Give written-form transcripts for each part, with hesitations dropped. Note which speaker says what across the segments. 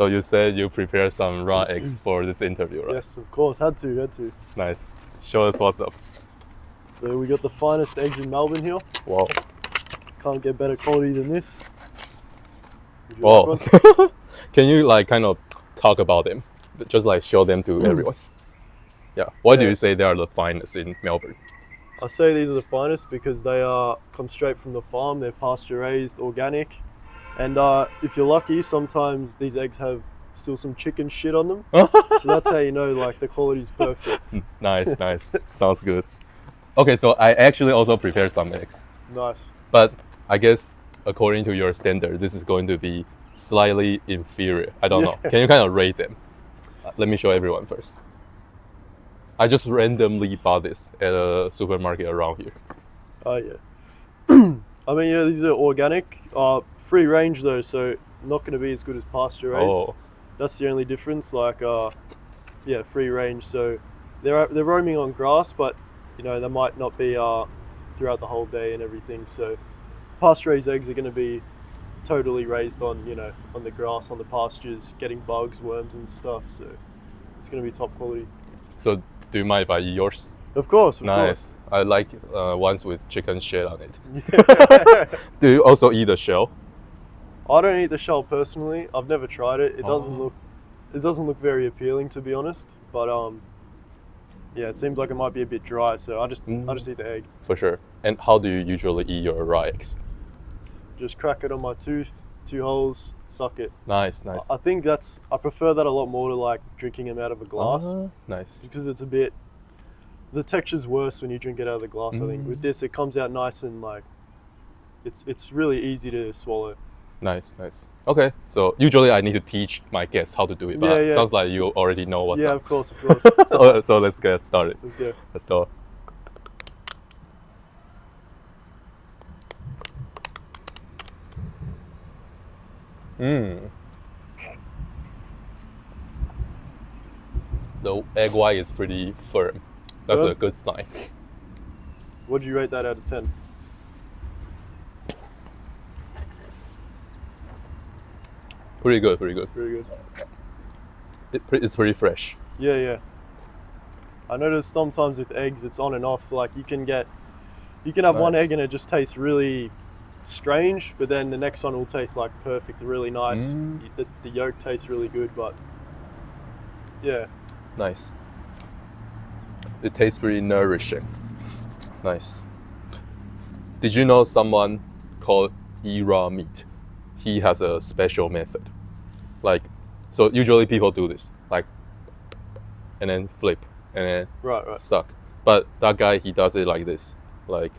Speaker 1: So you said you prepared some raw eggs for this interview, right?
Speaker 2: Yes, of course. Had to.
Speaker 1: Nice. Show us what's up.
Speaker 2: So we got the finest eggs in Melbourne here.
Speaker 1: Wow.
Speaker 2: Can't get better quality than this. Would you
Speaker 1: Wow.
Speaker 2: like one?
Speaker 1: Can you like kind of talk about them? Just like show them to everyone. Yeah. Why do you say they are the finest in Melbourne?
Speaker 2: I say these are the finest because they come straight from the farm. They're pasture raised, organic, and if you're lucky, sometimes these eggs have still some chicken shit on them. So that's how you know like the quality's perfect.
Speaker 1: Nice. Sounds good. Okay, so I actually also prepared some eggs.
Speaker 2: Nice.
Speaker 1: But I guess according to your standard, this is going to be slightly inferior. I don't know. Can you kind of rate them? Let me show everyone first. I just randomly bought this at a supermarket around here.
Speaker 2: Oh yeah. I mean, yeah, these are organic, free range though, so not going to be as good as pasture raised.
Speaker 1: Oh.
Speaker 2: That's the only difference. Like, yeah, free range. So they're roaming on grass, but you know they might not be throughout the whole day and everything. So pasture raised eggs are going to be totally raised on on the grass, on the pastures, getting bugs, worms, and stuff. So it's going to be top quality.
Speaker 1: So do you mind if I eat yours?
Speaker 2: Of course.
Speaker 1: Nice. I like ones with chicken shit on it.
Speaker 2: Yeah.
Speaker 1: Do you also eat the shell?
Speaker 2: I don't eat the shell personally. I've never tried it. It doesn't look very appealing, to be honest. But yeah, it seems like it might be a bit dry. So I just eat the egg.
Speaker 1: For sure. And how do you usually eat your raw eggs?
Speaker 2: Just crack it on my tooth, 2 holes, suck it.
Speaker 1: Nice.
Speaker 2: I think I prefer that a lot more to like drinking them out of a glass.
Speaker 1: Nice.
Speaker 2: Because the texture's worse when you drink it out of the glass. I think with this it comes out nice and like it's really easy to swallow.
Speaker 1: Nice. Okay, so usually I need to teach my guests how to do it, but it sounds like you already know what's up.
Speaker 2: Yeah, of course.
Speaker 1: So let's get started.
Speaker 2: Let's go.
Speaker 1: The egg white is pretty firm. That's a good sign.
Speaker 2: Would you rate that out of 10?
Speaker 1: Pretty good.
Speaker 2: Very good.
Speaker 1: It's pretty fresh.
Speaker 2: Yeah. I noticed sometimes with eggs it's on and off. Like you can have one egg and it just tastes really strange, but then the next one will taste like perfect, really nice. The yolk tastes really good, but yeah.
Speaker 1: Nice. It tastes pretty nourishing. Nice. Did you know someone called raw meat? He has a special method. Like, so usually people do this, like, and then flip, and then
Speaker 2: right.
Speaker 1: suck. But that guy, he does it like this. Like,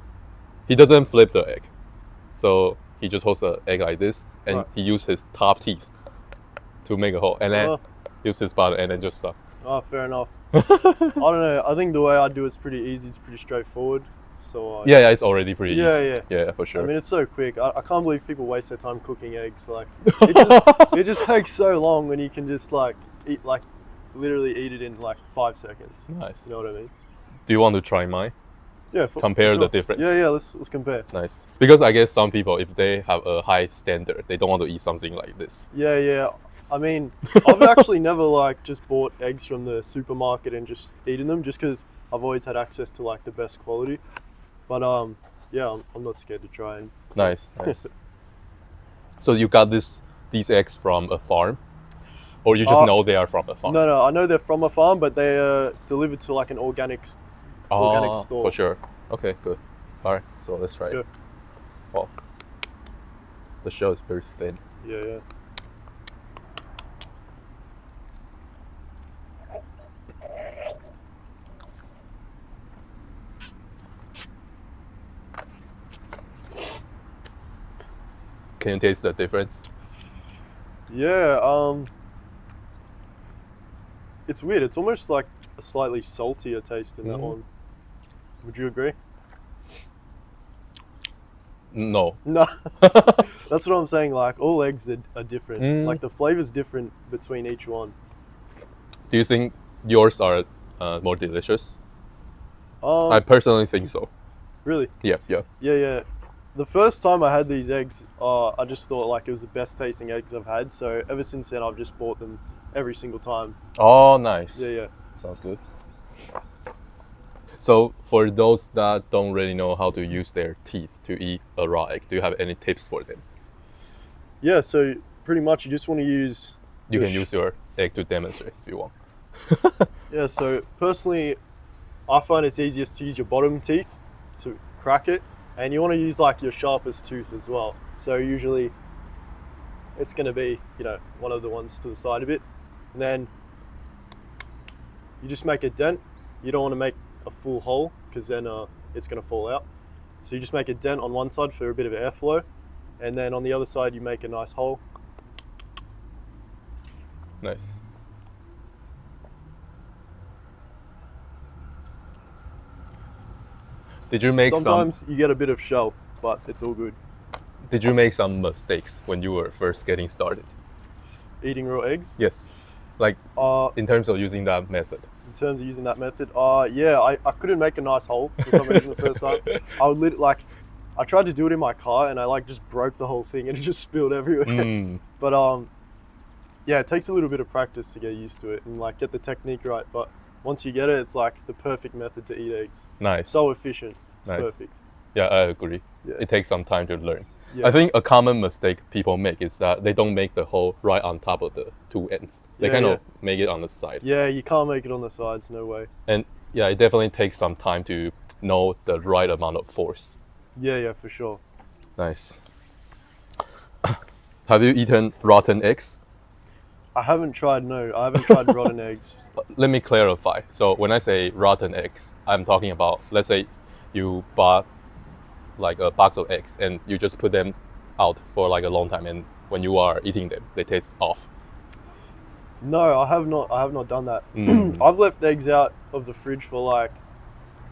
Speaker 1: he doesn't flip the egg. So he just holds the egg like this, and he uses his top teeth to make a hole, and then use his bottom, and then just suck.
Speaker 2: Oh, fair enough. I don't know. I think the way I do it's pretty easy. It's pretty straightforward. So
Speaker 1: yeah, it's already pretty easy.
Speaker 2: Yeah,
Speaker 1: for sure.
Speaker 2: I mean, it's so quick. I can't believe people waste their time cooking eggs. Like, it just takes so long when you can just literally eat it in like 5 seconds.
Speaker 1: Nice.
Speaker 2: You know what I mean?
Speaker 1: Do you want to try mine?
Speaker 2: Yeah.
Speaker 1: Compare the difference.
Speaker 2: Yeah. Let's compare.
Speaker 1: Nice. Because I guess some people, if they have a high standard, they don't want to eat something like this.
Speaker 2: Yeah. I mean, I've actually never like just bought eggs from the supermarket and just eaten them, just because I've always had access to like the best quality. But yeah, I'm not scared to try it.
Speaker 1: Nice. So you got these eggs from a farm, or you just know they are from a farm?
Speaker 2: No, I know they're from a farm, but they are delivered to like an organic store.
Speaker 1: For sure. Okay, good. All right, so let's try it. Wow, the shell is very thin.
Speaker 2: Yeah.
Speaker 1: Can you taste the difference?
Speaker 2: Yeah, it's weird. It's almost like a slightly saltier taste in that one. Would you agree?
Speaker 1: No.
Speaker 2: That's what I'm saying. Like all eggs are different. Like the flavor's different between each one.
Speaker 1: Do you think yours are more delicious? I personally think so.
Speaker 2: Really?
Speaker 1: Yeah.
Speaker 2: the first time I had these eggs, I just thought like it was the best tasting eggs I've had. So ever since then, I've just bought them every single time.
Speaker 1: Oh, nice.
Speaker 2: Yeah.
Speaker 1: Sounds good. So for those that don't really know how to use their teeth to eat a raw egg, do you have any tips for them?
Speaker 2: Yeah, so pretty much you just want to use...
Speaker 1: You can use your egg to demonstrate if you want.
Speaker 2: Yeah, so personally, I find it's easiest to use your bottom teeth to crack it. And you want to use like your sharpest tooth as well. So usually it's going to be, one of the ones to the side of it. And then you just make a dent. You don't want to make a full hole because then it's going to fall out. So you just make a dent on one side for a bit of airflow. And then on the other side, you make a nice hole.
Speaker 1: Nice. Did you make
Speaker 2: Sometimes you get a bit of shell, but it's all good.
Speaker 1: Did you make some mistakes when you were first getting started?
Speaker 2: Eating raw eggs?
Speaker 1: Yes. Like in terms of using that method.
Speaker 2: In terms of using that method, yeah, I couldn't make a nice hole for some reason the first time. I tried to do it in my car and I just broke the whole thing and it just spilled everywhere. But yeah, it takes a little bit of practice to get used to it and get the technique right. But once you get it, it's like the perfect method to eat eggs.
Speaker 1: Nice.
Speaker 2: So efficient. It's
Speaker 1: nice.
Speaker 2: Perfect.
Speaker 1: Yeah, I agree.
Speaker 2: Yeah.
Speaker 1: It takes some time to learn.
Speaker 2: Yeah.
Speaker 1: I think a common mistake people make is that they don't make the hole right on top of the two ends. They kind of make it on the side.
Speaker 2: Yeah, you can't make it on the sides, no way.
Speaker 1: And yeah, it definitely takes some time to know the right amount of force.
Speaker 2: Yeah, for sure.
Speaker 1: Nice. Have you eaten rotten eggs?
Speaker 2: I haven't tried rotten eggs.
Speaker 1: Let me clarify. So when I say rotten eggs, I'm talking about, let's say you bought like a box of eggs and you just put them out for like a long time, and when you are eating them, they taste off.
Speaker 2: No, I have not done that. I've left eggs out of the fridge for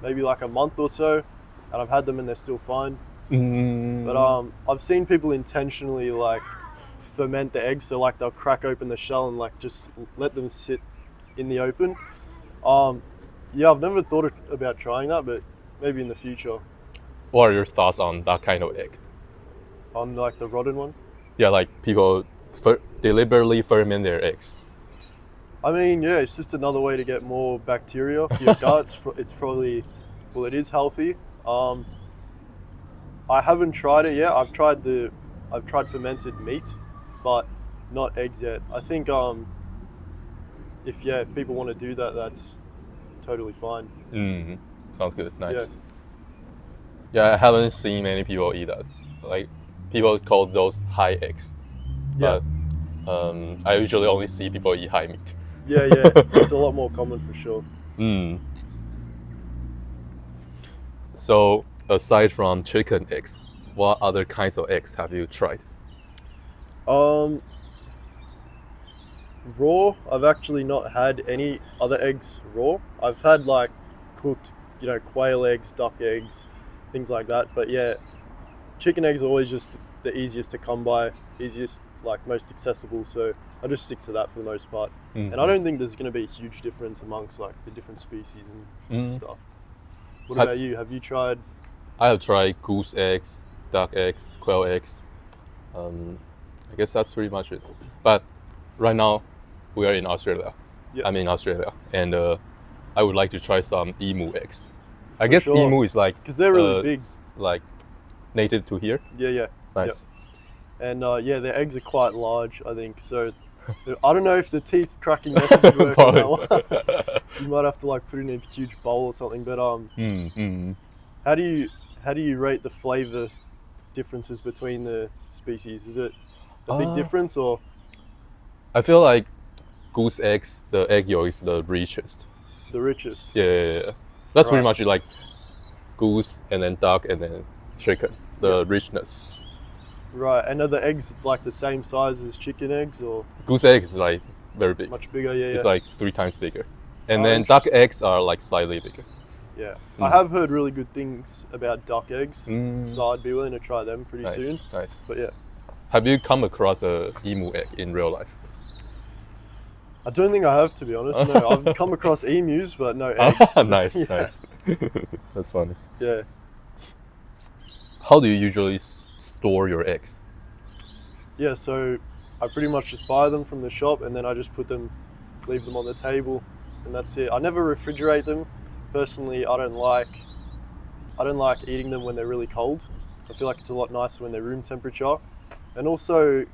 Speaker 2: maybe a month or so, and I've had them and they're still fine. But I've seen people intentionally ferment the eggs, so they'll crack open the shell and just let them sit in the open. Yeah, I've never thought about trying that, but maybe in the future.
Speaker 1: What are your thoughts on that kind of egg?
Speaker 2: On the rotten one?
Speaker 1: Yeah, people deliberately ferment their eggs.
Speaker 2: I mean, yeah, it's just another way to get more bacteria for your gut. It's probably, well, it is healthy. I haven't tried it yet. I've tried fermented meat, but not eggs yet. I think if people want to do that, that's totally fine.
Speaker 1: Sounds good. Nice. Yeah, I haven't seen many people eat that. People call those high eggs.
Speaker 2: Yeah.
Speaker 1: But I usually only see people eat high meat.
Speaker 2: Yeah, it's a lot more common for sure.
Speaker 1: So aside from chicken eggs, what other kinds of eggs have you tried?
Speaker 2: Raw, I've actually not had any other eggs raw. I've had cooked, quail eggs, duck eggs, things like that. But yeah, chicken eggs are always just the easiest to come by, most accessible. So I just stick to that for the most part. And I don't think there's going to be a huge difference amongst the different species and stuff. What about you? Have you tried?
Speaker 1: I have tried goose eggs, duck eggs, quail eggs. I guess that's pretty much it. But right now, we are in Australia.
Speaker 2: Yep.
Speaker 1: I'm in Australia, and I would like to try some emu eggs. I guess emu is
Speaker 2: because they're really big,
Speaker 1: native to here.
Speaker 2: Yeah.
Speaker 1: Nice.
Speaker 2: Yep. And their eggs are quite large, I think. So I don't know if the teeth cracking method would work on that one. You might have to put it in a huge bowl or something. But how do you rate the flavor differences between the species? Is it a big difference, or?
Speaker 1: I feel like goose eggs, the egg yolk is the richest.
Speaker 2: The richest.
Speaker 1: Yeah. That's pretty much like goose and then duck and then chicken. The richness.
Speaker 2: Right, and are the eggs the same size as chicken eggs, or?
Speaker 1: Goose eggs is very big.
Speaker 2: Much bigger, yeah.
Speaker 1: It's 3 times bigger. And then duck eggs are slightly bigger.
Speaker 2: Yeah. I have heard really good things about duck eggs, so I'd be willing to try them pretty soon.
Speaker 1: Nice.
Speaker 2: But yeah.
Speaker 1: Have you come across a emu egg in real life?
Speaker 2: I don't think I have, to be honest. No, I've come across emus, but no eggs.
Speaker 1: Nice. That's funny.
Speaker 2: Yeah.
Speaker 1: How do you usually store your eggs?
Speaker 2: Yeah, so I pretty much just buy them from the shop and then I just leave them on the table, and that's it. I never refrigerate them. Personally, I don't like eating them when they're really cold. I feel like it's a lot nicer when they're room temperature. And also,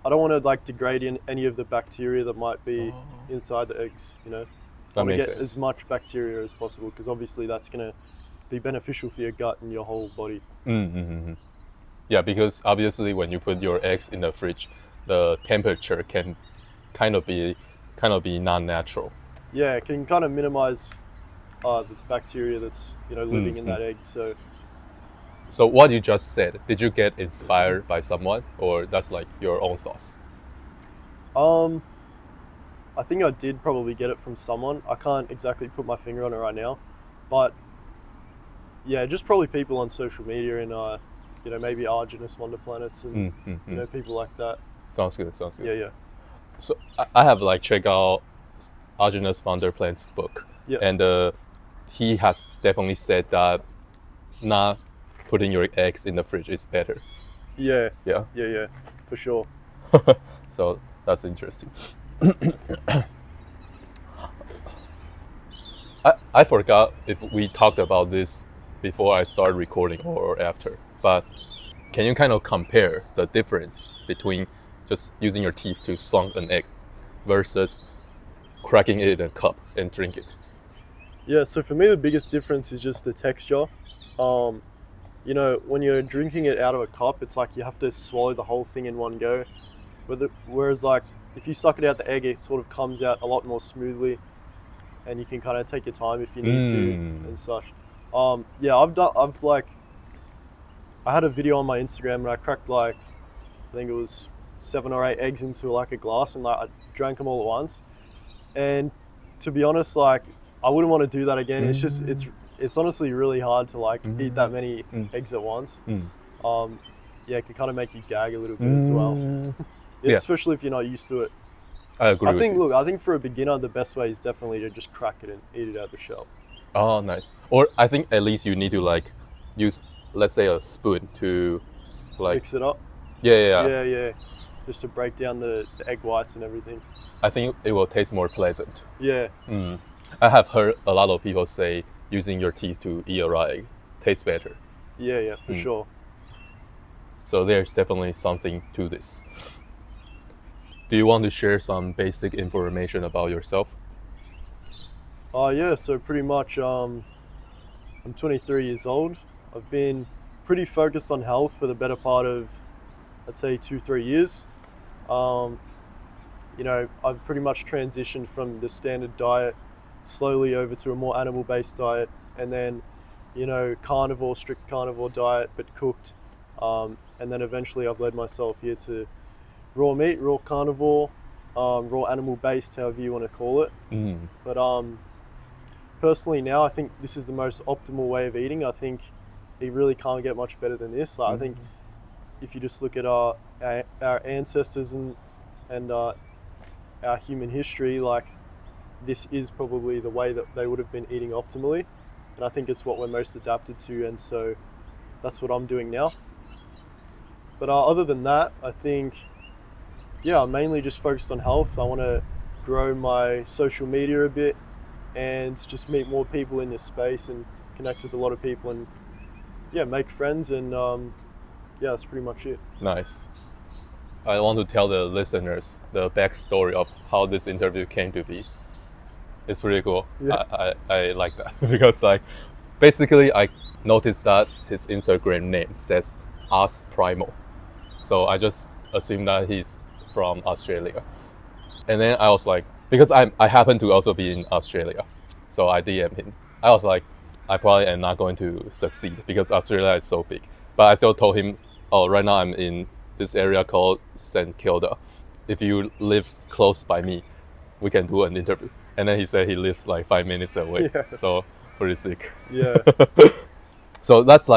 Speaker 2: I don't want to like degrade any of the bacteria that might be inside the eggs, you know. I want to get as much bacteria as possible, because obviously that's going to be beneficial for your gut and your whole body.
Speaker 1: Mm-hmm. Yeah, because obviously when you put your eggs in the fridge, the temperature can kind of be non-natural.
Speaker 2: Yeah, it can kind of minimize the bacteria that's living in that egg.
Speaker 1: So what you just said, did you get inspired by someone, or that's like your own thoughts?
Speaker 2: I think I did probably get it from someone. I can't exactly put my finger on it right now, but yeah, just probably people on social media and maybe Arginus Wonder Planets and people like that.
Speaker 1: Sounds good.
Speaker 2: Yeah.
Speaker 1: So I have like checked out Arginus Wonder Planet's book, and he has definitely said that not putting your eggs in the fridge is better.
Speaker 2: Yeah, for sure.
Speaker 1: So that's interesting. I forgot if we talked about this before I started recording or after, but can you kind of compare the difference between just using your teeth to slunk an egg versus cracking it in a cup and drink it?
Speaker 2: Yeah, so for me the biggest difference is just the texture. When you're drinking it out of a cup, it's like you have to swallow the whole thing in one go. Whereas like if you suck it out the egg, it sort of comes out a lot more smoothly, and you can kind of take your time if you need to and such. I had a video on my Instagram and I cracked I think it was 7 or 8 eggs into like a glass, and I drank them all at once. And to be honest, I wouldn't want to do that again. It's honestly really hard to eat that many eggs at once. It can kind of make you gag a little bit as well. Especially if you're not used to it.
Speaker 1: I agree with you.
Speaker 2: I think for a beginner, the best way is definitely to just crack it and eat it out the shell.
Speaker 1: Oh, nice. Or I think at least you need to use, let's say, a spoon to
Speaker 2: mix it up.
Speaker 1: Yeah.
Speaker 2: Just to break down the egg whites and everything.
Speaker 1: I think it will taste more pleasant.
Speaker 2: Yeah.
Speaker 1: I have heard a lot of people say using your teeth to eat a raw egg tastes better.
Speaker 2: Yeah, for sure.
Speaker 1: So there's definitely something to this. Do you want to share some basic information about yourself?
Speaker 2: Yeah, so pretty much I'm 23 years old. I've been pretty focused on health for the better part of, I'd say, 2-3 years. I've pretty much transitioned from the standard diet slowly over to a more animal-based diet, and then, strict carnivore diet, but cooked. And then eventually I've led myself here to raw meat, raw carnivore, raw animal-based, however you want to call it. But personally now, I think this is the most optimal way of eating. I think it really can't get much better than this. I think if you just look at our ancestors and our human history, this is probably the way that they would have been eating optimally. And I think it's what we're most adapted to, and so that's what I'm doing now. But other than that, I think, I'm mainly just focused on health. I want to grow my social media a bit and just meet more people in this space and connect with a lot of people and, make friends. And, that's pretty much it.
Speaker 1: Nice. I want to tell the listeners the backstory of how this interview came to be. It's pretty cool. Yeah. I like that because basically I noticed that his Instagram name says Us Primal. So I just assumed that he's from Australia. And then I was because I happen to also be in Australia, so I DM'd him. I was I probably am not going to succeed because Australia is so big. But I still told him, right now I'm in this area called St. Kilda. If you live close by me, we can do an interview. And then he said he lives 5 minutes away. Yeah. So pretty sick.
Speaker 2: Yeah.
Speaker 1: So that's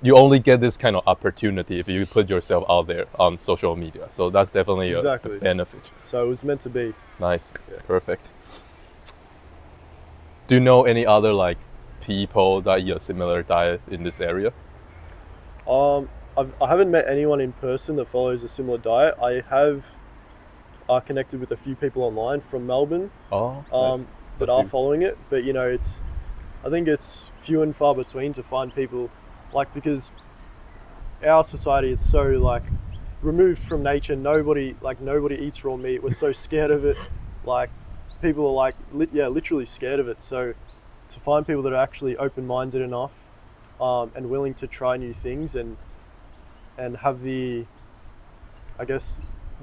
Speaker 1: you only get this kind of opportunity if you put yourself out there on social media. So that's definitely a benefit.
Speaker 2: So it was meant to be.
Speaker 1: Nice. Yeah. Perfect. Do you know any other people that eat a similar diet in this area?
Speaker 2: I haven't met anyone in person that follows a similar diet. I have connected with a few people online from Melbourne
Speaker 1: Oh, nice.
Speaker 2: that are following it, but I think it's few and far between to find people because our society is so removed from nature. Nobody eats raw meat. We're so scared of it. Like people are literally scared of it. So to find people that are actually open-minded enough and willing to try new things and have the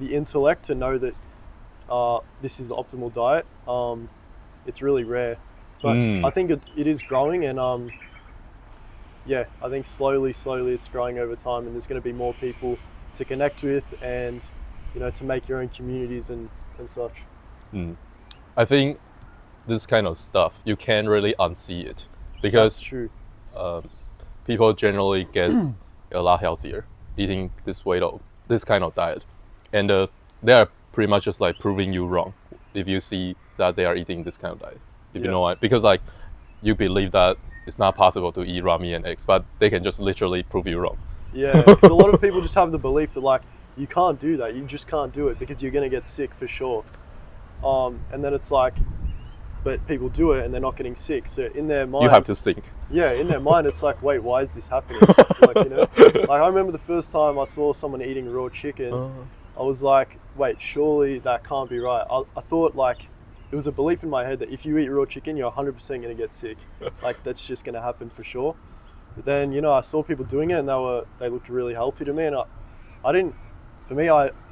Speaker 2: intellect to know that this is the optimal diet, it's really rare. But I think it is growing, and I think slowly it's growing over time, and there's going to be more people to connect with and to make your own communities and such.
Speaker 1: I think this kind of stuff you can't really unsee it because
Speaker 2: That's true.
Speaker 1: People generally get a lot healthier eating this kind of diet, and they are pretty much just like proving you wrong if you see that they are eating this kind of diet. If you know why, because you believe that it's not possible to eat raw meat and eggs, but they can just literally prove you wrong.
Speaker 2: Yeah, because a lot of people just have the belief that you can't do that. You just can't do it because you're gonna get sick for sure. And then it's but people do it and they're not getting sick. So in their mind,
Speaker 1: You have to think.
Speaker 2: Yeah, in their mind, it's wait, why is this happening? I remember the first time I saw someone eating raw chicken, I was like, wait, surely that can't be right. I thought it was a belief in my head that if you eat raw chicken, you're 100% going to get sick. That's just going to happen for sure. But then, I saw people doing it and they looked really healthy to me. And I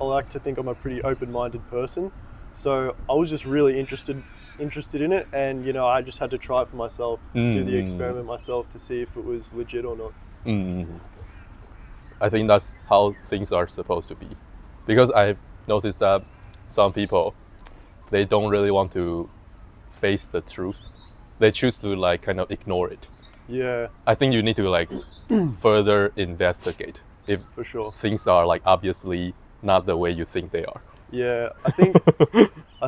Speaker 2: like to think I'm a pretty open-minded person. So I was just really interested in it. And, I just had to try it for myself, do the experiment myself to see if it was legit or not.
Speaker 1: I think that's how things are supposed to be. Because I've noticed that some people, they don't really want to face the truth. They choose to kind of ignore it.
Speaker 2: Yeah.
Speaker 1: I think you need to further investigate if
Speaker 2: for sure
Speaker 1: things are obviously not the way you think they are.
Speaker 2: Yeah, I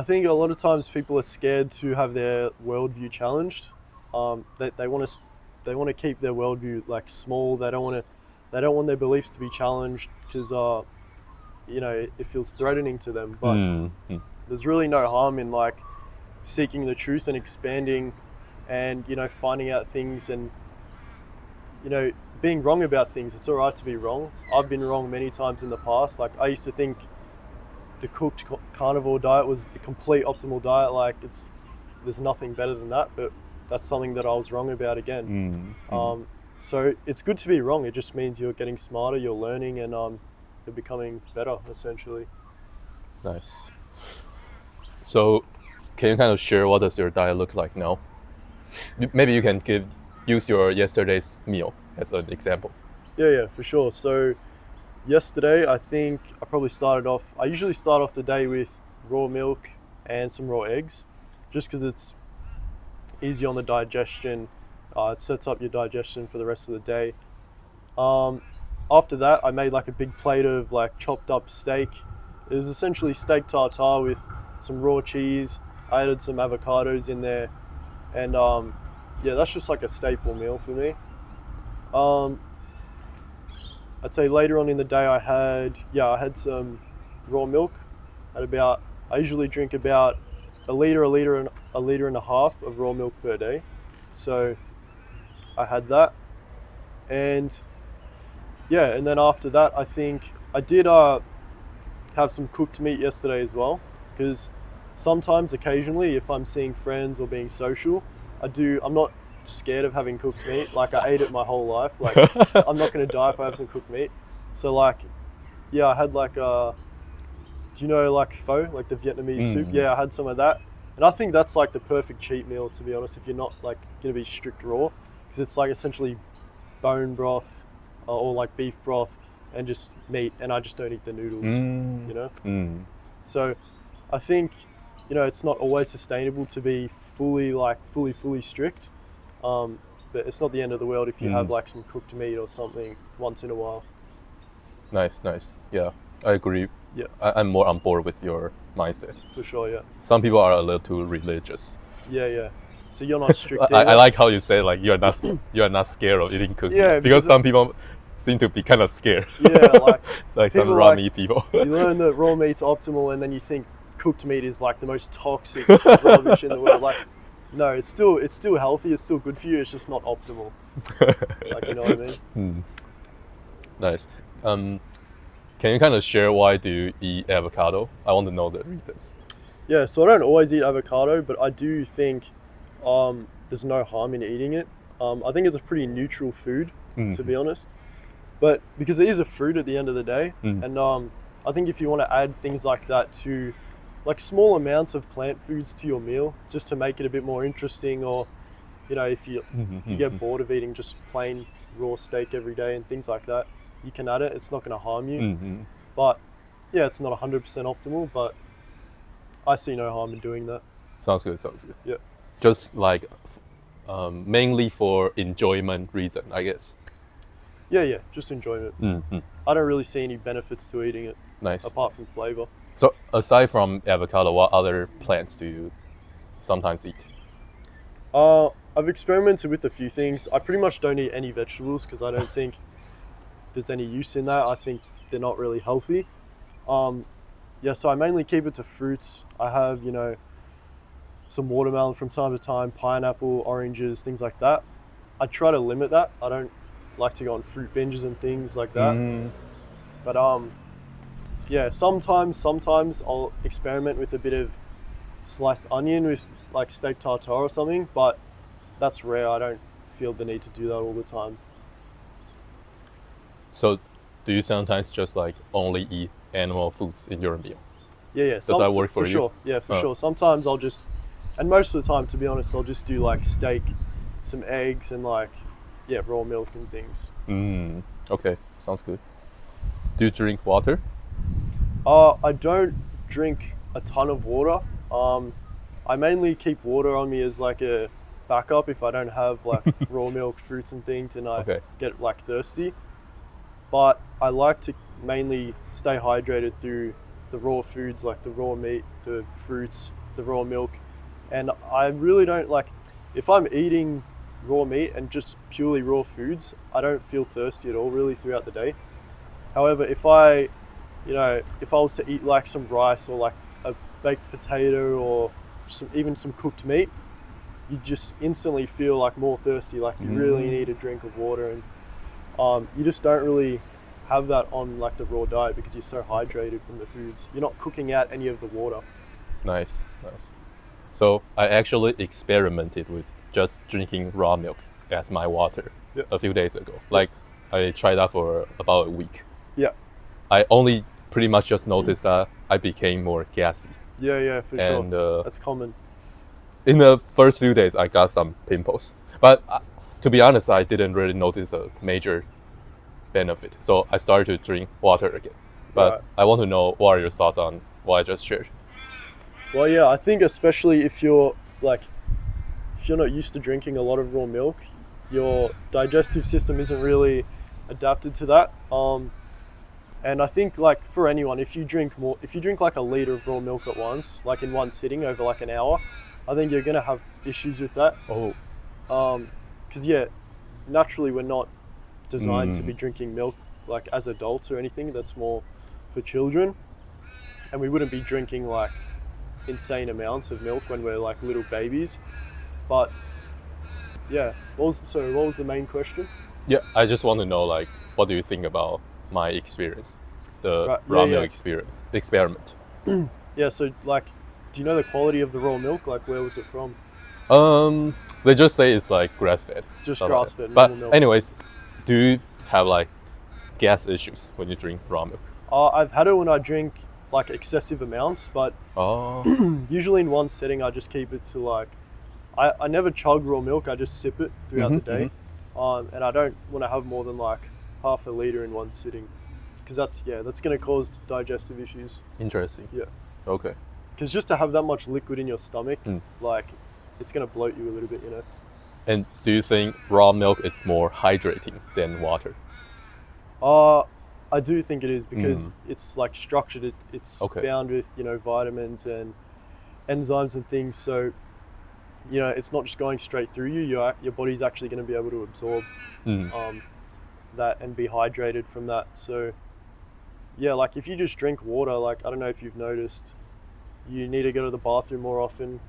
Speaker 2: think a lot of times people are scared to have their worldview challenged. They want to keep their worldview small. They don't want their beliefs to be challenged because it feels threatening to them. But there's really no harm in seeking the truth and expanding and finding out things and being wrong about things. It's all right to be wrong. I've been wrong many times in the past. I used to think the cooked carnivore diet was the complete optimal diet. There's nothing better than that, but that's something that I was wrong about again. So it's good to be wrong. It just means you're getting smarter, you're learning, and you're becoming better, essentially.
Speaker 1: Nice. So can you kind of share what does your diet look like now? Maybe you can use your yesterday's meal as an example.
Speaker 2: Yeah, for sure. So yesterday, I think I usually start off the day with raw milk and some raw eggs, just because it's easy on the digestion. It sets up your digestion for the rest of the day. After that, I made a big plate of chopped up steak. It was essentially steak tartare with some raw cheese. I added some avocados in there, and that's just a staple meal for me. I'd say later on in the day I had some raw milk. I usually drink about a liter and a half of raw milk per day. So I had that, and then after that I think I did have some cooked meat yesterday as well, because occasionally if I'm seeing friends or being social, I'm not scared of having cooked meat. I ate it my whole life. I'm not going to die if I have some cooked meat. So I had do you know pho, the Vietnamese soup? Yeah, I had some of that, and I think that's the perfect cheat meal, to be honest, if you're not going to be strict raw, because it's essentially bone broth or beef broth and just meat, and I just don't eat the noodles. So I think it's not always sustainable to be fully strict, but it's not the end of the world if you have some cooked meat or something once in a while.
Speaker 1: Nice. Yeah, I agree.
Speaker 2: Yeah,
Speaker 1: I'm more on board with your mindset.
Speaker 2: for sure. Yeah.
Speaker 1: Some people are a little too religious.
Speaker 2: Yeah. So you're not strict.
Speaker 1: I like how you say you're not scared of eating cooked meat, because some people seem to be kind of scared.
Speaker 2: Yeah, like
Speaker 1: like some
Speaker 2: people
Speaker 1: raw
Speaker 2: like-
Speaker 1: meat people.
Speaker 2: you learn that raw meat's optimal, and then you think cooked meat is like the most toxic rubbish in the world. Like, no, it's still healthy. It's still good for you. It's just not optimal. Like, you know what I mean?
Speaker 1: Hmm. Nice. Can you kind of share why do you eat avocado? I want to know the reasons.
Speaker 2: Yeah, so I don't always eat avocado, but I do think there's no harm in eating it. I think it's a pretty neutral food, to be honest. But because it is a fruit at the end of the day, and I think if you want to add things like that to, like small amounts of plant foods to your meal, just to make it a bit more interesting, or you know, if you get bored of eating just plain raw steak every day and things like that, you can add it. It's not going to harm you. But yeah, it's not 100% optimal, but I see no harm in doing that.
Speaker 1: Sounds good. Sounds good.
Speaker 2: Yeah.
Speaker 1: Just like mainly for enjoyment reason, I guess.
Speaker 2: Yeah, just enjoyment. I don't really see any benefits to eating it
Speaker 1: Nice.
Speaker 2: apart from flavor.
Speaker 1: So aside from avocado, what other plants do you sometimes eat?
Speaker 2: I've experimented with a few things. I pretty much don't eat any vegetables because I don't think there's any use in that. I think they're not really healthy. Yeah, so I mainly keep it to fruits. I have, you know, some watermelon from time to time, pineapple, oranges, things like that. I try to limit that. I don't like to go on fruit binges and things like that. But yeah, sometimes I'll experiment with a bit of sliced onion with like steak tartare or something, but that's rare. I don't feel the need to do that all the time.
Speaker 1: So do you sometimes just like only eat animal foods in your meal?
Speaker 2: Yeah.
Speaker 1: Does that work for you?
Speaker 2: Sure. Yeah, for sure. Sometimes I'll just, and most of the time, to be honest, I'll just do like steak, some eggs, and like, yeah, raw milk and things.
Speaker 1: Okay, sounds good. Do you drink water?
Speaker 2: I don't drink a ton of water. I mainly keep water on me as like a backup if I don't have like raw milk, fruits and things, and I get like thirsty. But I like to mainly stay hydrated through the raw foods, like the raw meat, the fruits, the raw milk. And I really don't like, if I'm eating raw meat and just purely raw foods, I don't feel thirsty at all really throughout the day. However, if I was to eat like some rice or like a baked potato or even some cooked meat, you just instantly feel like more thirsty, like you really need a drink of water, and you just don't really have that on like the raw diet because you're so hydrated from the foods. You're not cooking out any of the water.
Speaker 1: Nice. So I actually experimented with just drinking raw milk as my water a few days ago. Like I tried that for about a week.
Speaker 2: Yeah.
Speaker 1: I only pretty much just noticed that I became more gassy.
Speaker 2: Yeah, for sure. That's common.
Speaker 1: In the first few days, I got some pimples. But to be honest, I didn't really notice a major benefit. So I started to drink water again. But I want to know, what are your thoughts on what I just shared?
Speaker 2: Well, yeah, I think especially if you're not used to drinking a lot of raw milk, your digestive system isn't really adapted to that. And I think like for anyone, if you drink like a liter of raw milk at once, like in one sitting over like an hour, I think you're gonna have issues with that. Because yeah, naturally we're not designed to be drinking milk like as adults or anything. That's more for children, and we wouldn't be drinking like insane amounts of milk when we're like little babies. But yeah, what was the main question?
Speaker 1: Yeah, I just want to know, like, what do you think about my experience, the raw milk experiment?
Speaker 2: Yeah, so like, do you know the quality of the raw milk? Like, where was it from?
Speaker 1: They just say it's like grass-fed.
Speaker 2: Just grass-fed.
Speaker 1: But
Speaker 2: milk.
Speaker 1: anyways, do you have like gas issues when you drink raw milk?
Speaker 2: I've had it when I drink like excessive amounts, but usually in one setting I just keep it to like, I never chug raw milk. I just sip it throughout the day, and I don't want to have more than like half a liter in one sitting, because that's going to cause digestive issues.
Speaker 1: Interesting.
Speaker 2: Yeah.
Speaker 1: Okay.
Speaker 2: Because just to have that much liquid in your stomach, like, it's going to bloat you a little bit, you know.
Speaker 1: And do you think raw milk is more hydrating than water?
Speaker 2: I do think it is, because it's like structured. It's bound with, you know, vitamins and enzymes and things. So, you know, it's not just going straight through you. Your body's actually going to be able to absorb that and be hydrated from that. So yeah, like if you just drink water, like I don't know if you've noticed, you need to go to the bathroom more often.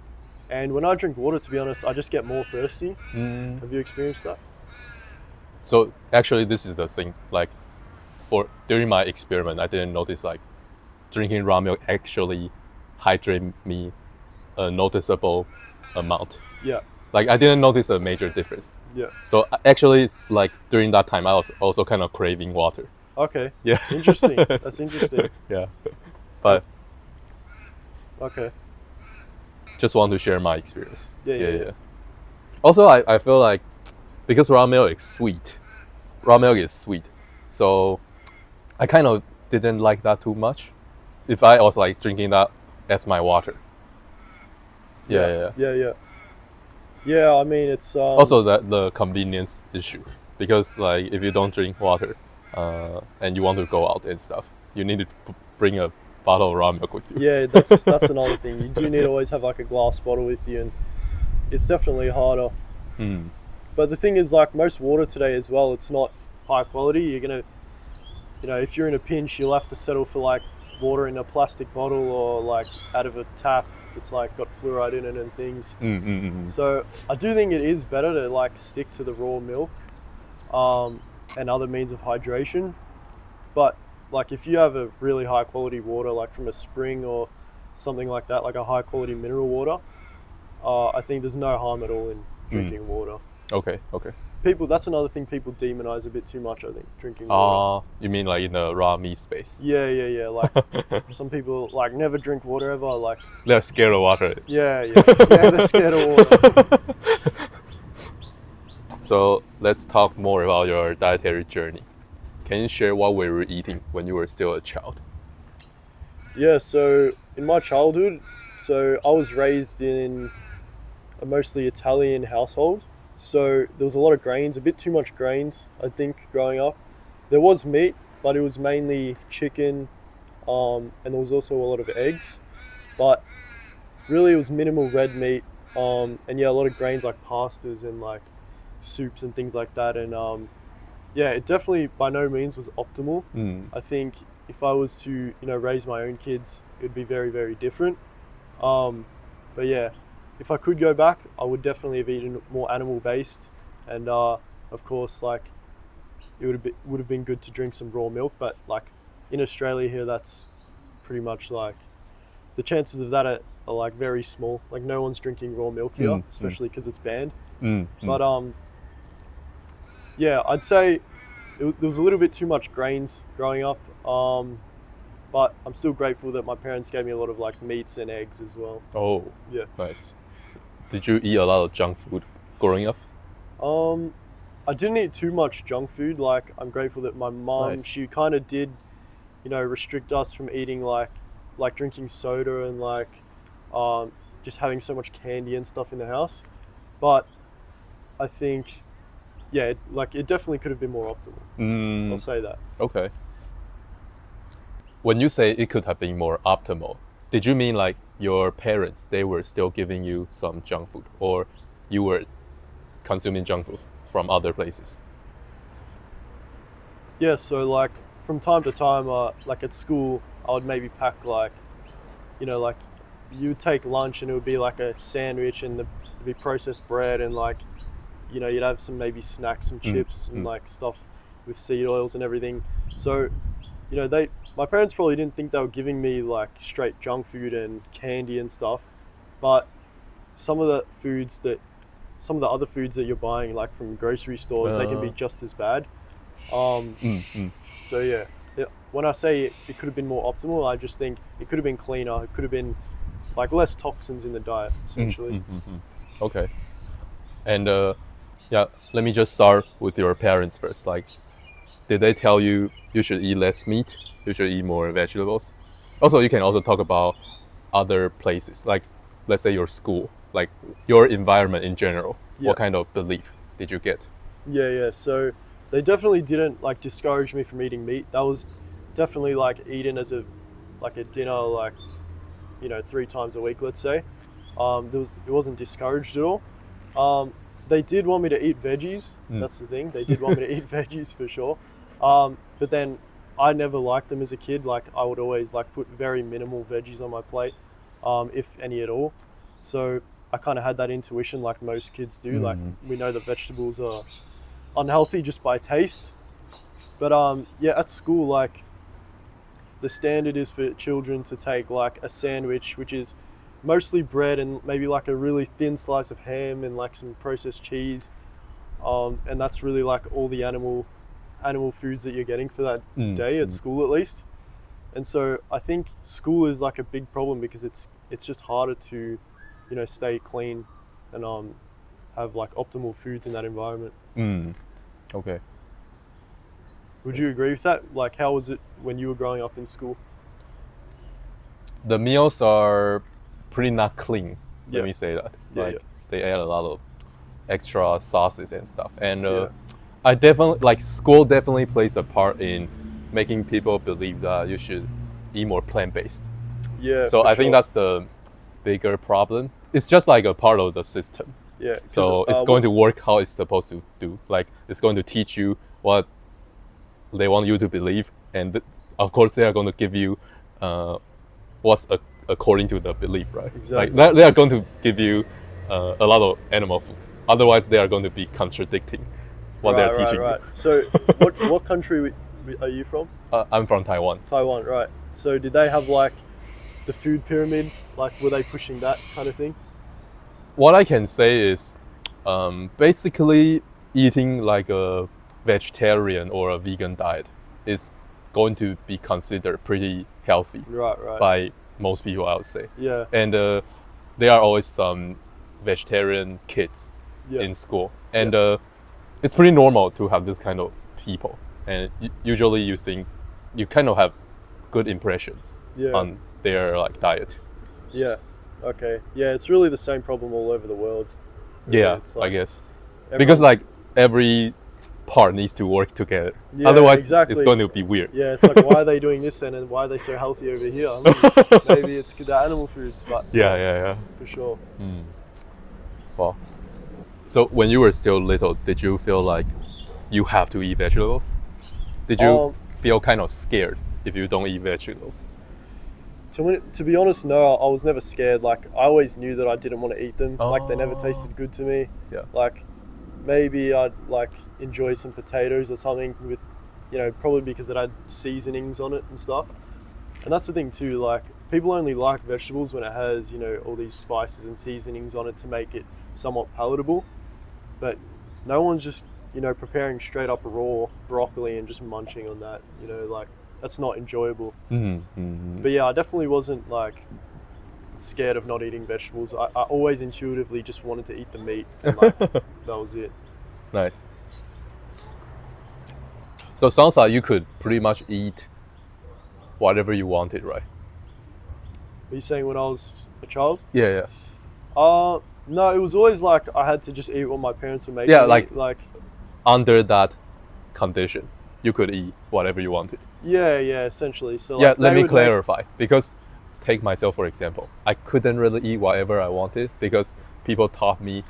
Speaker 2: And when I drink water, to be honest, I just get more thirsty. Have you experienced that?
Speaker 1: So actually, this is the thing. Like, during my experiment, I didn't notice like drinking raw milk actually hydrate me a noticeable amount.
Speaker 2: Yeah.
Speaker 1: Like I didn't notice a major difference.
Speaker 2: Yeah.
Speaker 1: So actually, it's like during that time, I was also kind of craving water.
Speaker 2: Okay.
Speaker 1: Yeah.
Speaker 2: Interesting. That's interesting.
Speaker 1: Yeah. But
Speaker 2: okay.
Speaker 1: Just want to share my experience.
Speaker 2: Yeah.
Speaker 1: Also, I feel like because raw milk is sweet, so I kind of didn't like that too much. If I was like drinking that as my water. Yeah.
Speaker 2: Yeah, I mean it's
Speaker 1: also the convenience issue, because like if you don't drink water, and you want to go out and stuff, you need to bring a bottle of raw milk with you.
Speaker 2: Yeah, that's another thing. You do need to always have like a glass bottle with you, and it's definitely harder. But the thing is, like most water today as well, it's not high quality. You're gonna, if you're in a pinch, you'll have to settle for like water in a plastic bottle or like out of a tap that's like got fluoride in it and things. So I do think it is better to like stick to the raw milk and other means of hydration. But like if you have a really high quality water, like from a spring or something like that, like a high quality mineral water, I think there's no harm at all in drinking water.
Speaker 1: Okay.
Speaker 2: That's another thing people demonize a bit too much, I think, drinking water.
Speaker 1: You mean like in the raw meat space?
Speaker 2: Yeah. Like some people like never drink water ever. Like
Speaker 1: they're scared of water.
Speaker 2: Yeah, they're scared of water.
Speaker 1: So let's talk more about your dietary journey. Can you share what we were eating when you were still a child?
Speaker 2: Yeah, so in my childhood, I was raised in a mostly Italian household. So there was a lot of grains, a bit too much grains, I think, growing up. There was meat, but it was mainly chicken, and there was also a lot of eggs. But really it was minimal red meat, and yeah, a lot of grains like pastas and like soups and things like that. And yeah, it definitely by no means was optimal. I think if I was to, raise my own kids, it would be very, very different. But yeah, if I could go back, I would definitely have eaten more animal-based, and of course, like it would have been good to drink some raw milk. But like in Australia here, that's pretty much like the chances of that are like very small. Like no one's drinking raw milk here, especially because it's banned. But yeah, I'd say there was a little bit too much grains growing up. But I'm still grateful that my parents gave me a lot of like meats and eggs as well.
Speaker 1: Oh,
Speaker 2: yeah,
Speaker 1: nice. Did you eat a lot of junk food growing up?
Speaker 2: I didn't eat too much junk food. Like I'm grateful that my mom, she kind of did, restrict us from eating like drinking soda and like just having so much candy and stuff in the house. But I think, yeah, it definitely could have been more optimal. I'll say that.
Speaker 1: Okay. When you say it could have been more optimal, did you mean like your parents, they were still giving you some junk food, or you were consuming junk food from other places?
Speaker 2: Yeah, so like from time to time, like at school, I would maybe pack like, like you would take lunch and it would be like a sandwich and there'd be processed bread and like, you'd have some maybe snacks, some chips and like stuff with seed oils and everything. So, my parents probably didn't think they were giving me like straight junk food and candy and stuff, but some of the other foods that you're buying like from grocery stores, they can be just as bad. So yeah, when I say it could have been more optimal, I just think it could have been cleaner. It could have been like less toxins in the diet, essentially.
Speaker 1: Okay. And yeah, let me just start with your parents first. Like, did they tell you should eat less meat, you should eat more vegetables? Also, you can also talk about other places, like let's say your school, like your environment in general. What kind of belief did you get?
Speaker 2: Yeah. So they definitely didn't like discourage me from eating meat. That was definitely like eaten as a dinner, like 3 times a week, let's say. It wasn't discouraged at all. They did want me to eat veggies. That's the thing. They did want me to eat veggies for sure. But then I never liked them as a kid. Like I would always like put very minimal veggies on my plate, if any at all. So I kind of had that intuition like most kids do. Like we know that vegetables are unhealthy just by taste. But yeah, at school, like the standard is for children to take like a sandwich, which is mostly bread and maybe like a really thin slice of ham and like some processed cheese. And that's really like all the animal foods that you're getting for that day at school, at least. And so I think school is like a big problem because it's just harder to, you know, stay clean and have like optimal foods in that environment.
Speaker 1: Okay.
Speaker 2: Would you agree with that? Like, how was it when you were growing up in school?
Speaker 1: The meals are pretty not clean. Let
Speaker 2: Yeah.
Speaker 1: me say that.
Speaker 2: Yeah,
Speaker 1: Like
Speaker 2: yeah.
Speaker 1: they add a lot of extra sauces and stuff. And I definitely like school definitely plays a part in making people believe that you should eat more plant-based.
Speaker 2: Yeah.
Speaker 1: So
Speaker 2: for
Speaker 1: I think
Speaker 2: sure.
Speaker 1: that's the bigger problem. It's just like a part of the system.
Speaker 2: Yeah. 'Cause,
Speaker 1: So it's going to work how it's supposed to do. Like it's going to teach you what they want you to believe, and of course they are going to give you what's according to the belief, right?
Speaker 2: Exactly.
Speaker 1: Like they are going to give you a lot of animal food. Otherwise, they are going to be contradicting what they're teaching
Speaker 2: Right. So what country are you from?
Speaker 1: you. I'm from Taiwan.
Speaker 2: Taiwan, right. So did they have like the food pyramid? Like were they pushing that kind of thing?
Speaker 1: What I can say is basically eating like a vegetarian or a vegan diet is going to be considered pretty healthy
Speaker 2: Right.
Speaker 1: by most people, I would say.
Speaker 2: Yeah.
Speaker 1: And there are always some vegetarian kids
Speaker 2: Yeah.
Speaker 1: in school, and it's pretty normal to have this kind of people, and usually you think you kind of have good impression
Speaker 2: Yeah.
Speaker 1: on their like diet.
Speaker 2: Yeah. Okay. Yeah, it's really the same problem all over the world. Really.
Speaker 1: Yeah,
Speaker 2: It's
Speaker 1: I
Speaker 2: like
Speaker 1: guess
Speaker 2: everyone-
Speaker 1: because like every part needs to work together.
Speaker 2: Yeah,
Speaker 1: Otherwise,
Speaker 2: exactly.
Speaker 1: it's going to be weird.
Speaker 2: Yeah, it's like why are they doing this then, and why are they so healthy over here? I mean, maybe it's the animal foods, but
Speaker 1: Yeah.
Speaker 2: for sure.
Speaker 1: Well, so when you were still little, did you feel like you have to eat vegetables? Did you feel kind of scared if you don't eat vegetables?
Speaker 2: To be honest, no, I was never scared. Like I always knew that I didn't want to eat them. Like they never
Speaker 1: Oh.
Speaker 2: tasted good to me.
Speaker 1: Yeah.
Speaker 2: Like maybe I'd like enjoy some potatoes or something with, you know, probably because it had seasonings on it and stuff. And that's the thing too, like people only like vegetables when it has, you know, all these spices and seasonings on it to make it somewhat palatable. But no one's just, you know, preparing straight up raw broccoli and just munching on that, you know, like that's not enjoyable. But yeah, I definitely wasn't like scared of not eating vegetables. I always intuitively just wanted to eat the meat, and like that was it.
Speaker 1: Nice. So it sounds like you could pretty much eat whatever you wanted, right?
Speaker 2: Are you saying when I was a child?
Speaker 1: Yeah.
Speaker 2: No, it was always like I had to just eat what my parents were making.
Speaker 1: Yeah,
Speaker 2: me.
Speaker 1: like under that condition, you could eat whatever you wanted.
Speaker 2: Yeah, essentially. So
Speaker 1: Yeah,
Speaker 2: like,
Speaker 1: let
Speaker 2: they
Speaker 1: me
Speaker 2: would
Speaker 1: clarify, because take myself for example. I couldn't really eat whatever I wanted because people taught me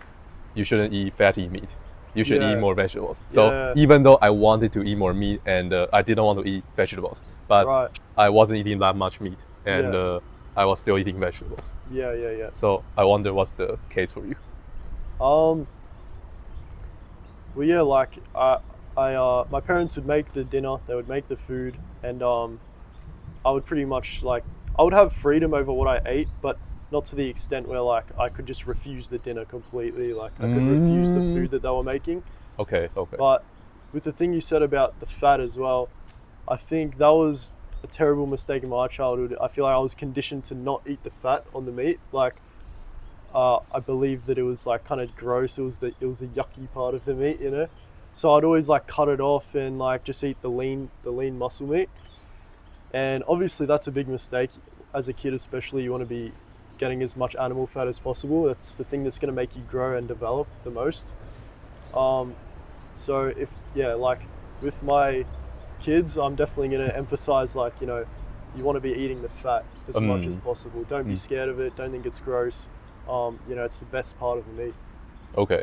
Speaker 1: you shouldn't eat fatty meat. You should
Speaker 2: Yeah.
Speaker 1: eat more vegetables. So
Speaker 2: Yeah.
Speaker 1: even though I wanted to eat more meat and I didn't want to eat vegetables, but
Speaker 2: Right.
Speaker 1: I wasn't eating that much meat and
Speaker 2: Yeah.
Speaker 1: I was still eating vegetables.
Speaker 2: Yeah.
Speaker 1: So I wonder what's the case for you.
Speaker 2: Well, yeah, like my parents would make the dinner. They would make the food, and I would pretty much like I would have freedom over what I ate, but not to the extent where like I could just refuse the dinner completely. Like I could refuse the food that they were making.
Speaker 1: Okay.
Speaker 2: But with the thing you said about the fat as well, I think that was a terrible mistake in my childhood. I feel like I was conditioned to not eat the fat on the meat. Like I believed that it was like kind of gross. It was the yucky part of the meat, you know. So I'd always like cut it off and like just eat the lean muscle meat. And obviously that's a big mistake as a kid, especially. You want to be getting as much animal fat as possible. That's the thing that's going to make you grow and develop the most. So like with my kids, I'm definitely going to emphasize like, you know, you want to be eating the fat as much as possible. Don't be scared of it. Don't think it's gross. You know, it's the best part of the meat.
Speaker 1: Okay.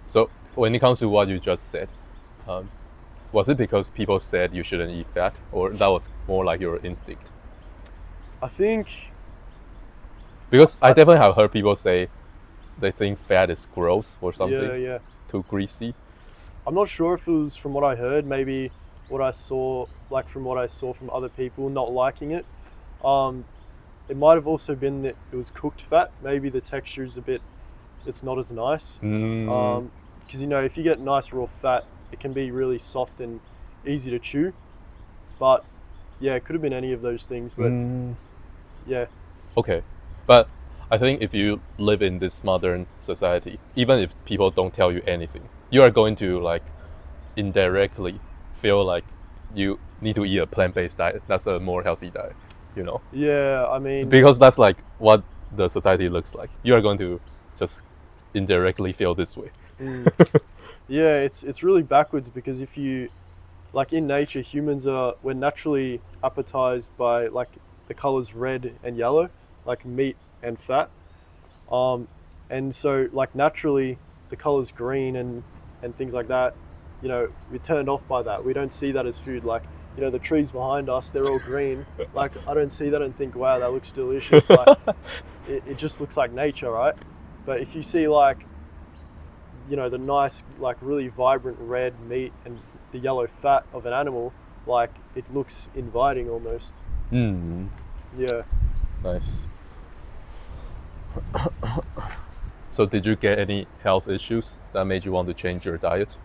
Speaker 1: So when it comes to what you just said, was it because people said you shouldn't eat fat, or that was more like your instinct?
Speaker 2: I think,
Speaker 1: Because I definitely have heard people say they think fat is gross or something,
Speaker 2: yeah.
Speaker 1: too greasy.
Speaker 2: I'm not sure if it was from what I heard, maybe what I saw, like from what I saw from other people not liking it. It might have also been that it was cooked fat. Maybe the texture is it's not as nice. Because if you get nice raw fat, it can be really soft and easy to chew. But yeah, it could have been any of those things. But yeah,
Speaker 1: Okay, but I think if you live in this modern society, even if people don't tell you anything, you are going to like indirectly feel like you need to eat a plant-based diet. That's a more healthy diet,
Speaker 2: yeah. I mean,
Speaker 1: because that's like what the society looks like. You are going to just indirectly feel this way.
Speaker 2: yeah, it's really backwards because if you like in nature, we're naturally appetized by like the colors red and yellow, like meat and fat. And so like naturally the colors green and things like that, we're turned off by that. We don't see that as food. Like, the trees behind us, they're all green. Like, I don't see that and think, wow, that looks delicious. Like, it just looks like nature, right? But if you see like, the nice, like really vibrant red meat and the yellow fat of an animal, like it looks inviting almost. Yeah.
Speaker 1: Nice. So did you get any health issues that made you want to change your diet?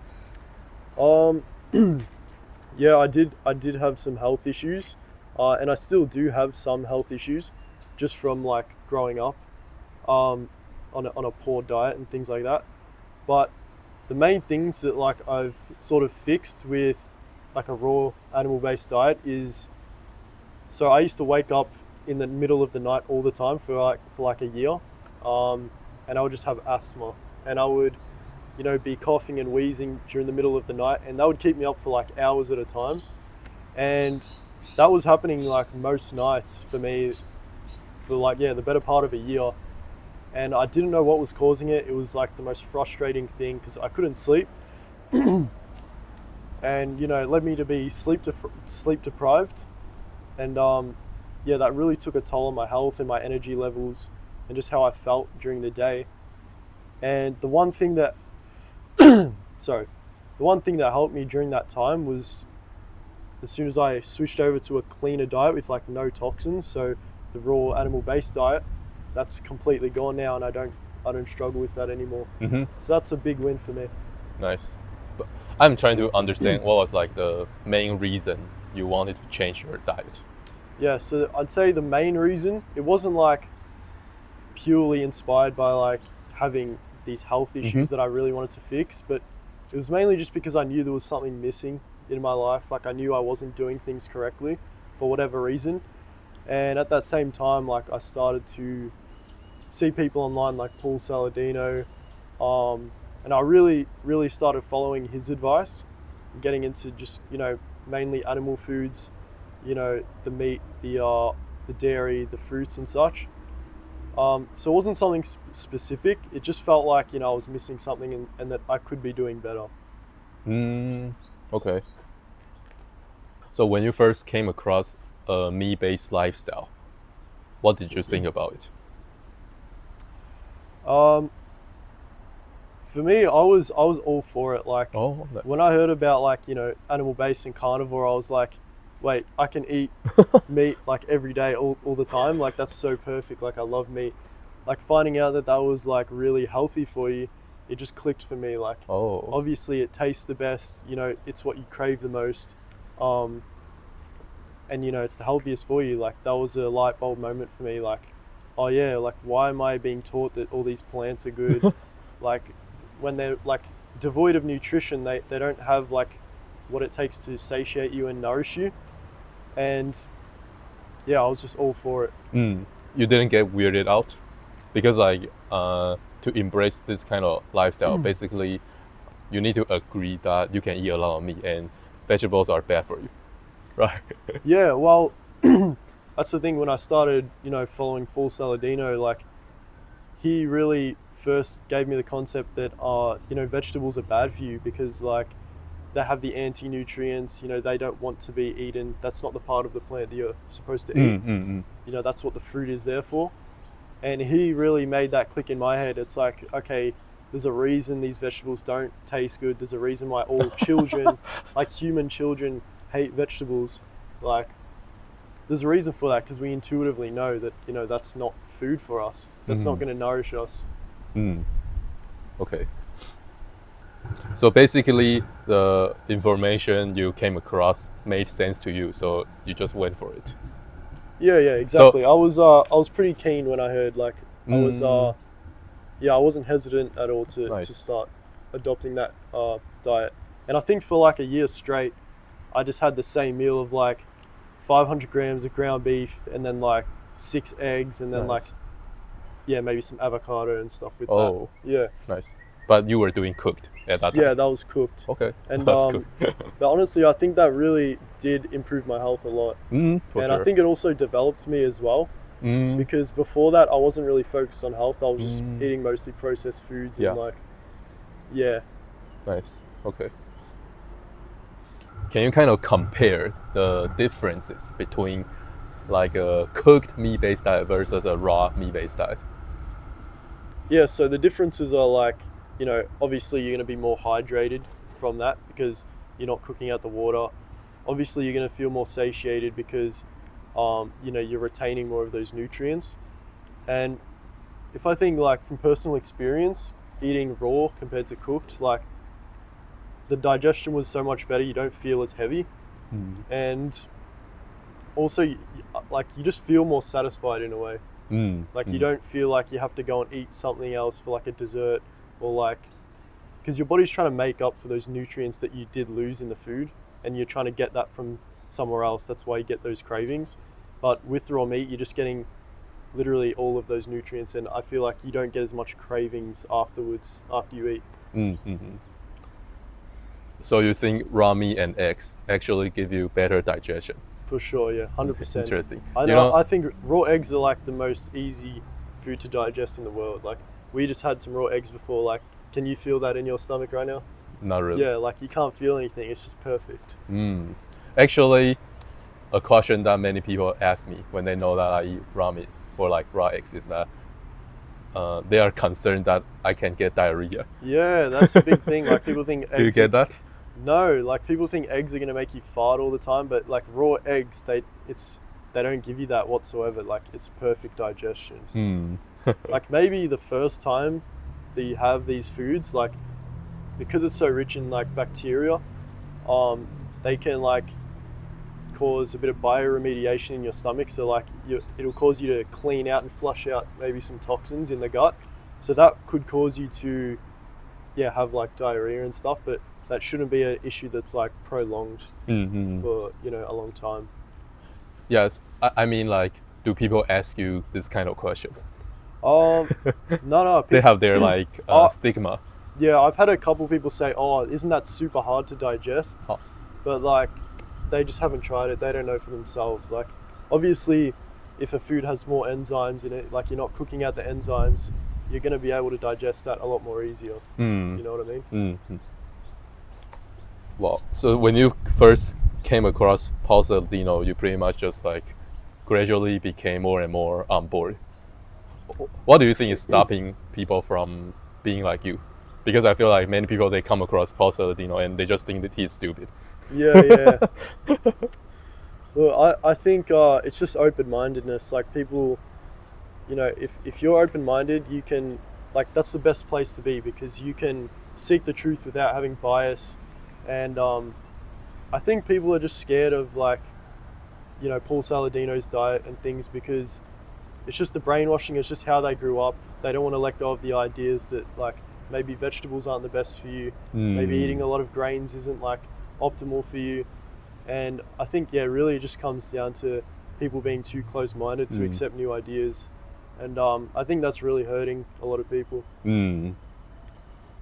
Speaker 2: Yeah, I did have some health issues, and I still do have some health issues, just from like growing up, on a poor diet and things like that. But the main things that like I've sort of fixed with like a raw animal-based diet is, so I used to wake up in the middle of the night all the time for like a year, and I would just have asthma, and I would be coughing and wheezing during the middle of the night, and that would keep me up for like hours at a time. And that was happening like most nights for me for like, the better part of a year. And I didn't know what was causing it. It was like the most frustrating thing because I couldn't sleep. And, it led me to be sleep deprived. And that really took a toll on my health and my energy levels and just how I felt during the day. And the one thing that helped me during that time was, as soon as I switched over to a cleaner diet with like no toxins, so the raw animal-based diet, that's completely gone now, and I don't struggle with that anymore. So that's a big win for me.
Speaker 1: Nice. But I'm trying to understand what was like the main reason you wanted to change your diet.
Speaker 2: Yeah, so I'd say the main reason, it wasn't like purely inspired by like having these health issues that I really wanted to fix, but it was mainly just because I knew there was something missing in my life. Like I knew I wasn't doing things correctly for whatever reason. And at that same time, like I started to see people online like Paul Saladino, and I really, really started following his advice, getting into just, mainly animal foods, the meat, the dairy, the fruits and such. So it wasn't something specific. It just felt like, I was missing something and that I could be doing better.
Speaker 1: Okay. So when you first came across a meat-based lifestyle, what did you think about it?
Speaker 2: For me, I was all for it. Like,
Speaker 1: nice.
Speaker 2: When I heard about like, animal-based and carnivore, I was like, wait, I can eat meat like every day, all the time. Like that's so perfect. Like I love meat. Like finding out that was like really healthy for you, it just clicked for me. Like, obviously it tastes the best, it's what you crave the most. And it's the healthiest for you. Like that was a light bulb moment for me. Like, oh yeah, like why am I being taught that all these plants are good? Like when they're like devoid of nutrition, they don't have like what it takes to satiate you and nourish you. And yeah, I was just all for it.
Speaker 1: You didn't get weirded out? Because like to embrace this kind of lifestyle, basically you need to agree that you can eat a lot of meat and vegetables are bad for you, right?
Speaker 2: Yeah, well, that's the thing. When I started, following Paul Saladino, like he really first gave me the concept that vegetables are bad for you because like they have the anti-nutrients, they don't want to be eaten. That's not the part of the plant that you're supposed to eat. That's what the fruit is there for. And he really made that click in my head. It's like, okay, there's a reason these vegetables don't taste good. There's a reason why all children, like human children, hate vegetables. Like, there's a reason for that because we intuitively know that, that's not food for us. That's not going to nourish us.
Speaker 1: Okay. So basically, the information you came across made sense to you, so you just went for it.
Speaker 2: Yeah, exactly. So, I was pretty keen when I heard, like, I wasn't hesitant at all to start adopting that diet. And I think for like a year straight, I just had the same meal of like 500 grams of ground beef and then like 6 eggs and then maybe some avocado and stuff with that. Yeah.
Speaker 1: Nice. But you were doing cooked at that time?
Speaker 2: Yeah, that was cooked.
Speaker 1: Okay.
Speaker 2: And but honestly, I think that really did improve my health a lot. I think it also developed me as well. Because before that, I wasn't really focused on health. I was just eating mostly processed foods and
Speaker 1: Nice. Okay. Can you kind of compare the differences between like a cooked meat-based diet versus a raw meat-based diet?
Speaker 2: Yeah, so the differences are like, obviously you're going to be more hydrated from that because you're not cooking out the water. Obviously you're going to feel more satiated because, you're retaining more of those nutrients. And if I think like from personal experience, eating raw compared to cooked, like the digestion was so much better. You don't feel as heavy. And also you just feel more satisfied in a way. You don't feel like you have to go and eat something else for like a dessert or like, because your body's trying to make up for those nutrients that you did lose in the food and you're trying to get that from somewhere else. That's why you get those cravings. But with raw meat, you're just getting literally all of those nutrients, and I feel like you don't get as much cravings afterwards after you eat.
Speaker 1: So you think raw meat and eggs actually give you better digestion?
Speaker 2: For sure, yeah, 100%.
Speaker 1: Interesting.
Speaker 2: I think raw eggs are like the most easy food to digest in the world. Like we just had some raw eggs before. Like, can you feel that in your stomach right now?
Speaker 1: Not really.
Speaker 2: Yeah, like you can't feel anything. It's just perfect.
Speaker 1: Actually, a question that many people ask me when they know that I eat raw meat or like raw eggs is that they are concerned that I can get diarrhea.
Speaker 2: Yeah, that's a big thing. Like people think eggs.
Speaker 1: Do you get that?
Speaker 2: No, like people think eggs are gonna make you fart all the time, but like raw eggs, they don't give you that whatsoever. Like it's perfect digestion. Like maybe the first time that you have these foods, like because it's so rich in like bacteria, they can like cause a bit of bioremediation in your stomach. So like it'll cause you to clean out and flush out maybe some toxins in the gut. So that could cause you to, have like diarrhea and stuff. But that shouldn't be an issue that's like prolonged for a long time.
Speaker 1: Yes, I mean, like, do people ask you this kind of question?
Speaker 2: No.
Speaker 1: They have their like stigma.
Speaker 2: Yeah, I've had a couple people say, "Oh, isn't that super hard to digest?" But like, they just haven't tried it. They don't know for themselves. Like, obviously, if a food has more enzymes in it, like you're not cooking out the enzymes, you're going to be able to digest that a lot more easier. You know what I mean?
Speaker 1: Well, so when you first came across pulse Latino, you pretty much just like gradually became more and more on board. What do you think is stopping people from being like you? Because I feel like many people, they come across pulse Latino and they just think that he's stupid.
Speaker 2: Yeah. Well, I think it's just open-mindedness. Like people, if you're open-minded, you can, like, that's the best place to be because you can seek the truth without having bias. And I think people are just scared of like, Paul Saladino's diet and things because it's just the brainwashing. It's just how they grew up. They don't want to let go of the ideas that like maybe vegetables aren't the best for you. Maybe eating a lot of grains isn't like optimal for you. And I think, really it just comes down to people being too close-minded to accept new ideas. And I think that's really hurting a lot of people.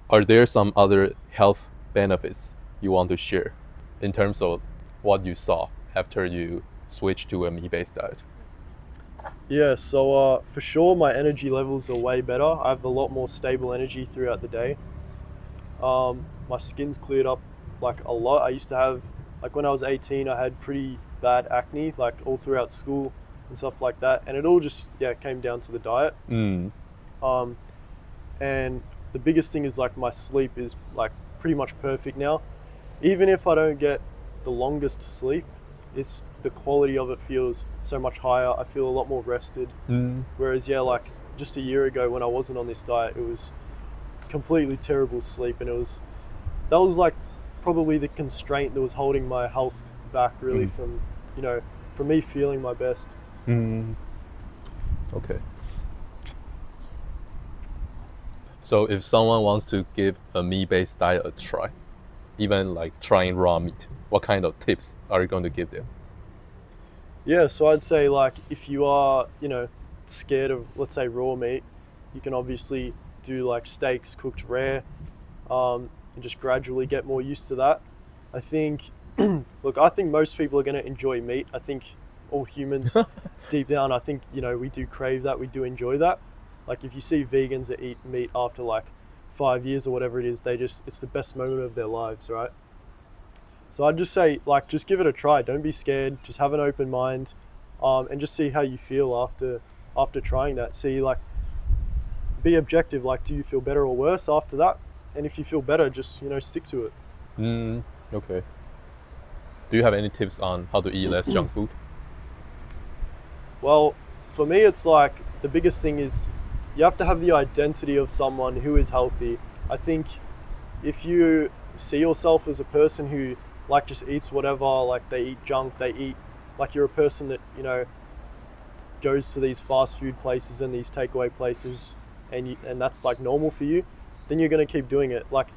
Speaker 1: Are there some other health benefits you want to share in terms of what you saw after you switched to a meat-based diet?
Speaker 2: Yeah, so for sure my energy levels are way better. I have a lot more stable energy throughout the day. My skin's cleared up like a lot. I used to have, like when I was 18, I had pretty bad acne, like all throughout school and stuff like that. And it all just, yeah, came down to the diet.
Speaker 1: Mm.
Speaker 2: Um, and the biggest thing is like my sleep is like pretty much perfect now. Even if I don't get the longest sleep, it's the quality of it feels so much higher. I feel a lot more rested.
Speaker 1: Mm.
Speaker 2: Whereas, yeah, like
Speaker 1: Yes.
Speaker 2: just a year ago when I wasn't on this diet, it was completely terrible sleep, and that was like probably the constraint that was holding my health back really from, from me feeling my best.
Speaker 1: Mm. Okay. So if someone wants to give a meat-based diet a try, even like trying raw meat, what kind of tips are you going to give them?
Speaker 2: Yeah, so I'd say like if you are, scared of, let's say, raw meat, you can obviously do like steaks cooked rare, and just gradually get more used to that. I think, look, I think most people are going to enjoy meat. I think all humans deep down, I think, we do crave that, we do enjoy that. Like if you see vegans that eat meat after like 5 years or whatever it is, it's the best moment of their lives, right? So I'd just say, like, just give it a try. Don't be scared. Just have an open mind, and just see how you feel after trying that. See, like, be objective. Like, do you feel better or worse after that? And if you feel better, just stick to it.
Speaker 1: Mm. Okay. Do you have any tips on how to eat less junk food?
Speaker 2: Well, for me, it's like the biggest thing is you have to have the identity of someone who is healthy. I think if you see yourself as a person who like just eats whatever, like they eat junk, they eat like you're a person that goes to these fast food places and these takeaway places, and that's like normal for you, then you're gonna keep doing it. Like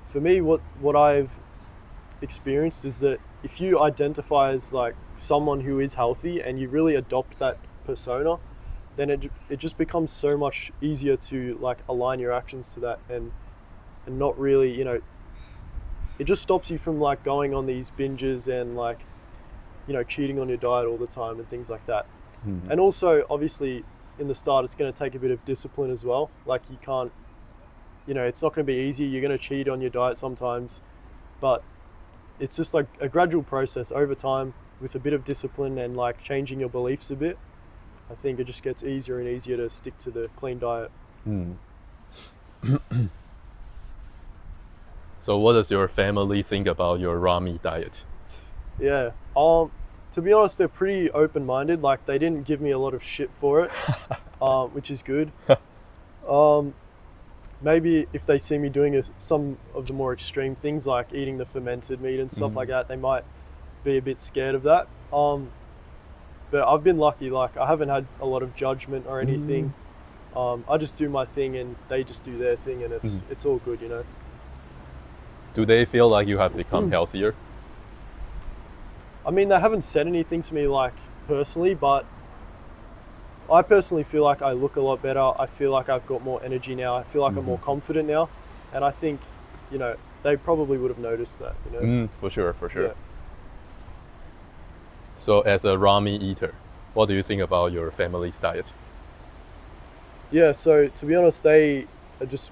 Speaker 2: for me, what I've experienced is that if you identify as like someone who is healthy and you really adopt that persona, then it just becomes so much easier to like align your actions to that, and not really, it just stops you from like going on these binges and like, cheating on your diet all the time and things like that.
Speaker 1: Mm.
Speaker 2: And also, obviously, in the start, it's going to take a bit of discipline as well. Like you can't, it's not going to be easy. You're going to cheat on your diet sometimes, but it's just like a gradual process over time with a bit of discipline and like changing your beliefs a bit. I think it just gets easier and easier to stick to the clean diet.
Speaker 1: Mm. So what does your family think about your raw meat diet?
Speaker 2: Yeah. To be honest, they're pretty open-minded. Like they didn't give me a lot of shit for it, which is good. Maybe if they see me doing some of the more extreme things like eating the fermented meat and stuff like that, they might be a bit scared of that. But I've been lucky. Like I haven't had a lot of judgment or anything. I just do my thing and they just do their thing, and it's all good,
Speaker 1: Do they feel like you have become healthier?
Speaker 2: I mean, they haven't said anything to me like personally, but I personally feel like I look a lot better. I feel like I've got more energy now. I feel like I'm more confident now, and I think, they probably would have noticed that.
Speaker 1: For sure.
Speaker 2: Yeah.
Speaker 1: So as a raw meat eater, what do you think about your family's diet?
Speaker 2: Yeah. So to be honest, they are just.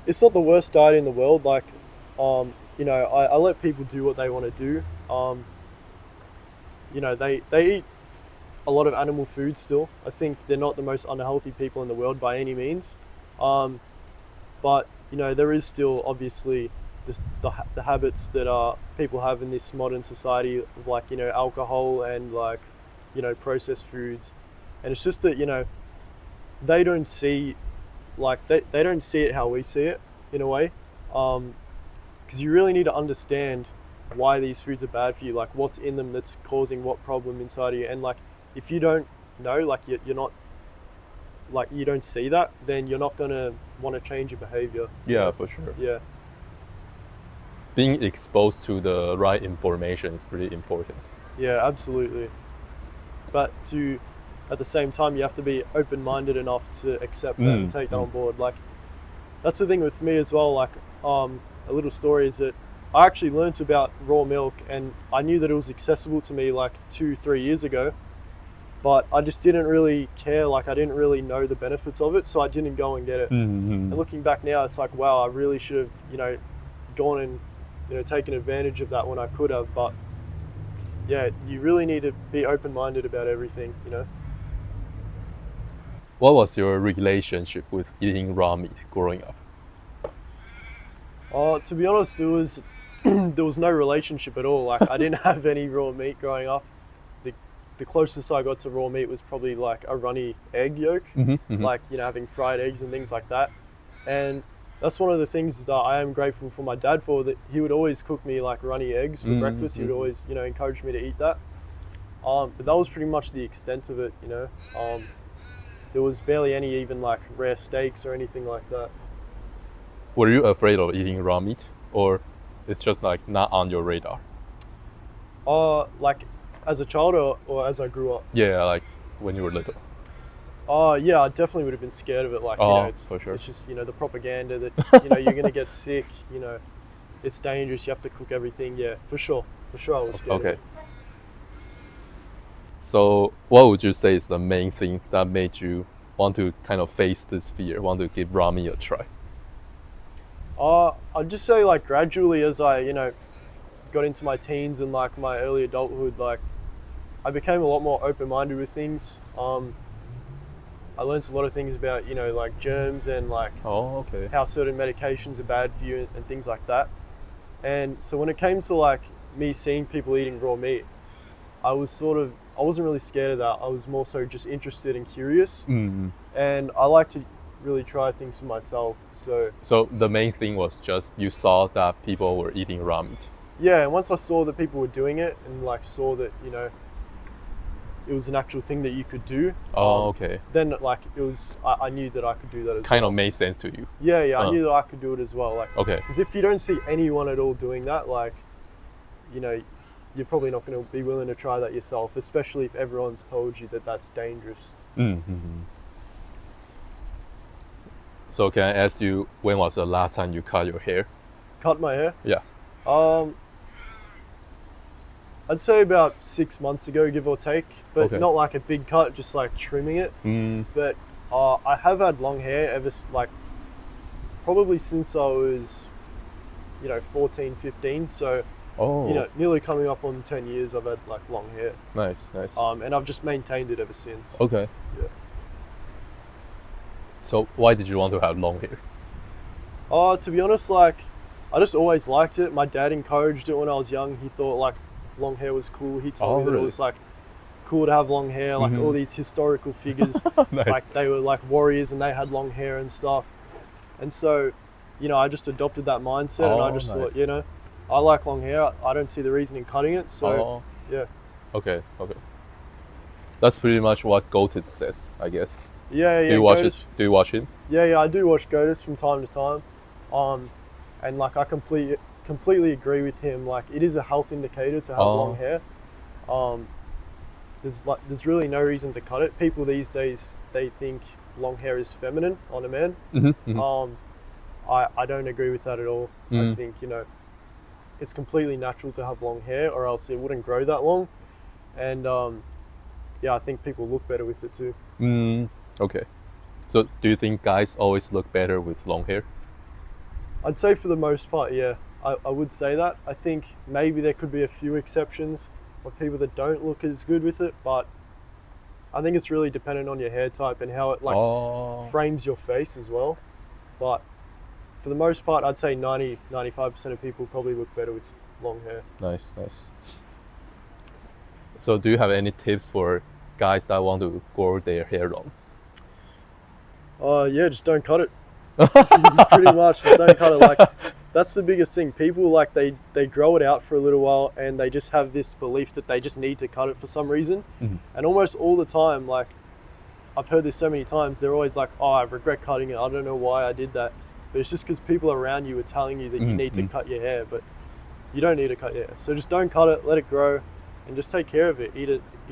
Speaker 2: It's not the worst diet in the world. Like, I let people do what they want to do. They eat a lot of animal food still. I think they're not the most unhealthy people in the world by any means. But, there is still obviously the habits that people have in this modern society of like, alcohol and like, processed foods. And it's just that, they don't see, like, they don't see it how we see it in a way. Because you really need to understand why these foods are bad for you, like what's in them that's causing what problem inside of you. And like, if you don't know, like you're not, like you don't see that, then you're not gonna want to change your behavior.
Speaker 1: Yeah, for sure.
Speaker 2: Yeah.
Speaker 1: Being exposed to the right information is pretty important.
Speaker 2: Yeah, absolutely. But at the same time, you have to be open-minded enough to accept that and take that on board. Like, that's the thing with me as well. Like, a little story is that I actually learnt about raw milk, and I knew that it was accessible to me like 2-3 years ago. but I just didn't really care. Like I didn't really know the benefits of it, so I didn't go and get it. And looking back now, it's like, wow, I really should have, you know, gone and, you know, taken advantage of that when I could have. But yeah, you really need to be open-minded about everything, you know.
Speaker 1: What was your relationship with eating raw meat growing up?
Speaker 2: To be honest, there was no relationship at all. Like I didn't have any raw meat growing up. The closest I got to raw meat was probably like a runny egg yolk, like, you know, having fried eggs and things like that. And that's one of the things that I am grateful for my dad for, that he would always cook me like runny eggs for breakfast. He would always, you know, encourage me to eat that. But that was pretty much the extent of it, you know. There was barely any even like rare steaks or anything like that.
Speaker 1: Were you afraid of eating raw meat, or it's just like not on your radar?
Speaker 2: Like as a child or as I grew up?
Speaker 1: Yeah, like when you were little.
Speaker 2: Yeah, I definitely would have been scared of it. Like, you know,
Speaker 1: for sure.
Speaker 2: It's just, you know, the propaganda that, you know, you're going to get sick, you know, it's dangerous, you have to cook everything. Yeah, for sure I was scared of it.
Speaker 1: So what would you say is the main thing that made you want to kind of face this fear, want to give raw meat a try?
Speaker 2: I'd just say like gradually as I, you know, got into my teens and like my early adulthood, like I became a lot more open-minded with things. I learned a lot of things about, you know, like germs and like how certain medications are bad for you and things like that. And so when it came to like me seeing people eating raw meat, I wasn't really scared of that. I was more so just interested and curious. And I like to really try things for myself. So
Speaker 1: the main thing was just you saw that people were eating raw meat.
Speaker 2: Yeah, and once I saw that people were doing it and like saw that, you know, it was an actual thing that you could do. Then like it was, I knew that I could do that as well.
Speaker 1: Kind of made sense to you.
Speaker 2: Yeah, I knew that I could do it as well. Like, because if you don't see anyone at all doing that, like, you know, you're probably not going to be willing to try that yourself, especially if everyone's told you that that's dangerous.
Speaker 1: So can I ask you, when was the last time you cut your hair?
Speaker 2: Cut my hair?
Speaker 1: Yeah.
Speaker 2: I'd say about 6 months ago, give or take, but not like a big cut, just like trimming it. But I have had long hair ever, like probably since I was, you know, 14, 15. So, you know, nearly coming up on 10 years, I've had like long hair.
Speaker 1: Nice.
Speaker 2: And I've just maintained it ever since.
Speaker 1: Okay.
Speaker 2: Yeah.
Speaker 1: So why did you want to have long hair?
Speaker 2: To be honest, like I just always liked it. My dad encouraged it when I was young. He thought like long hair was cool. He told me that it was like cool to have long hair, like all these historical figures, like they were like warriors and they had long hair and stuff. And so, you know, I just adopted that mindset and I just thought, you know, I like long hair. I don't see the reason in cutting it. So, yeah.
Speaker 1: Okay. That's pretty much what Goated says, I guess.
Speaker 2: Yeah.
Speaker 1: Do you watch it? Do you watch it?
Speaker 2: Yeah, I do watch Goated from time to time. And like I completely agree with him. Like it is a health indicator to have long hair. There's really no reason to cut it. People these days, they think long hair is feminine on a man. I don't agree with that at all. I think, you know, it's completely natural to have long hair, or else it wouldn't grow that long. And yeah, I think people look better with it too.
Speaker 1: Okay. So do you think guys always look better with long hair?
Speaker 2: I'd say for the most part, yeah. I would say that. I think maybe there could be a few exceptions of people that don't look as good with it, but I think it's really dependent on your hair type and how it like frames your face as well. But for the most part, I'd say 95% of people probably look better with long hair.
Speaker 1: Nice. So do you have any tips for guys that want to grow their hair long?
Speaker 2: Yeah, just don't cut it. Pretty much, just don't cut it. Like that's the biggest thing. People like they grow it out for a little while and they just have this belief that they just need to cut it for some reason. And almost all the time, like I've heard this so many times, they're always like, oh, I regret cutting it. I don't know why I did that. But it's just because people around you are telling you that you need to cut your hair, but you don't need to cut your hair. So just don't cut it, let it grow, and just take care of it. Eat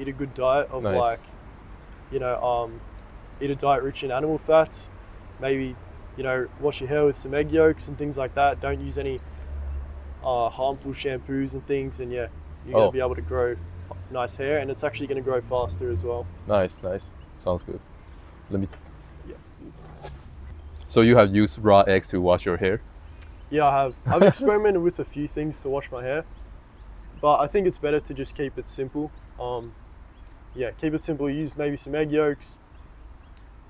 Speaker 2: a good diet of like, you know, eat a diet rich in animal fats. Maybe, you know, wash your hair with some egg yolks and things like that. Don't use any harmful shampoos and things. And yeah, you're going to be able to grow nice hair, and it's actually going to grow faster as well.
Speaker 1: Nice, nice. Sounds good. Let me.
Speaker 2: Yeah.
Speaker 1: So you have used raw eggs to wash your hair?
Speaker 2: Yeah, I have. I've experimented with a few things to wash my hair, but I think it's better to just keep it simple. Yeah, keep it simple. Use maybe some egg yolks.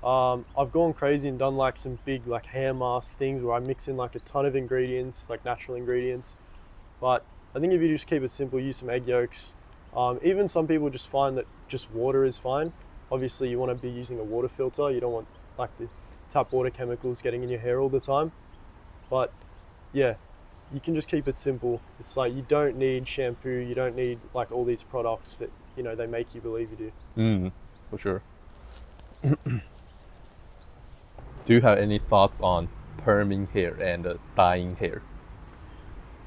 Speaker 2: I've gone crazy and done like some big like hair mask things where I mix in like a ton of ingredients, like natural ingredients. But I think if you just keep it simple, use some egg yolks. Even some people just find that just water is fine. Obviously you want to be using a water filter. You don't want like the tap water chemicals getting in your hair all the time. But yeah, you can just keep it simple. It's like you don't need shampoo. You don't need like all these products that, you know, they make you believe you do.
Speaker 1: For sure. Do you have any thoughts on perming hair and dyeing hair?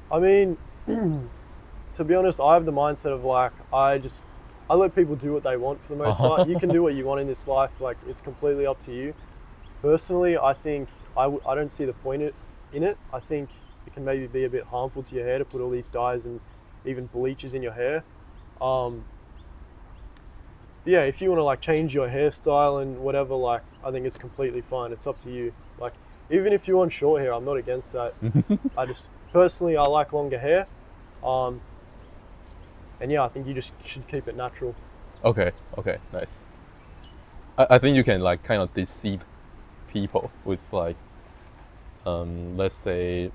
Speaker 2: I mean, to be honest, I have the mindset of like, I let people do what they want for the most part. You can do what you want in this life. Like, it's completely up to you. Personally, I think I don't see the point in it. I think it can maybe be a bit harmful to your hair to put all these dyes and even bleaches in your hair. Yeah, if you want to like change your hairstyle and whatever, like, I think it's completely fine. It's up to you. Like, even if you want short hair, I'm not against that. Personally, I like longer hair. And yeah, I think you just should keep it natural.
Speaker 1: Okay, nice. I think you can like kind of deceive people with like, let's say,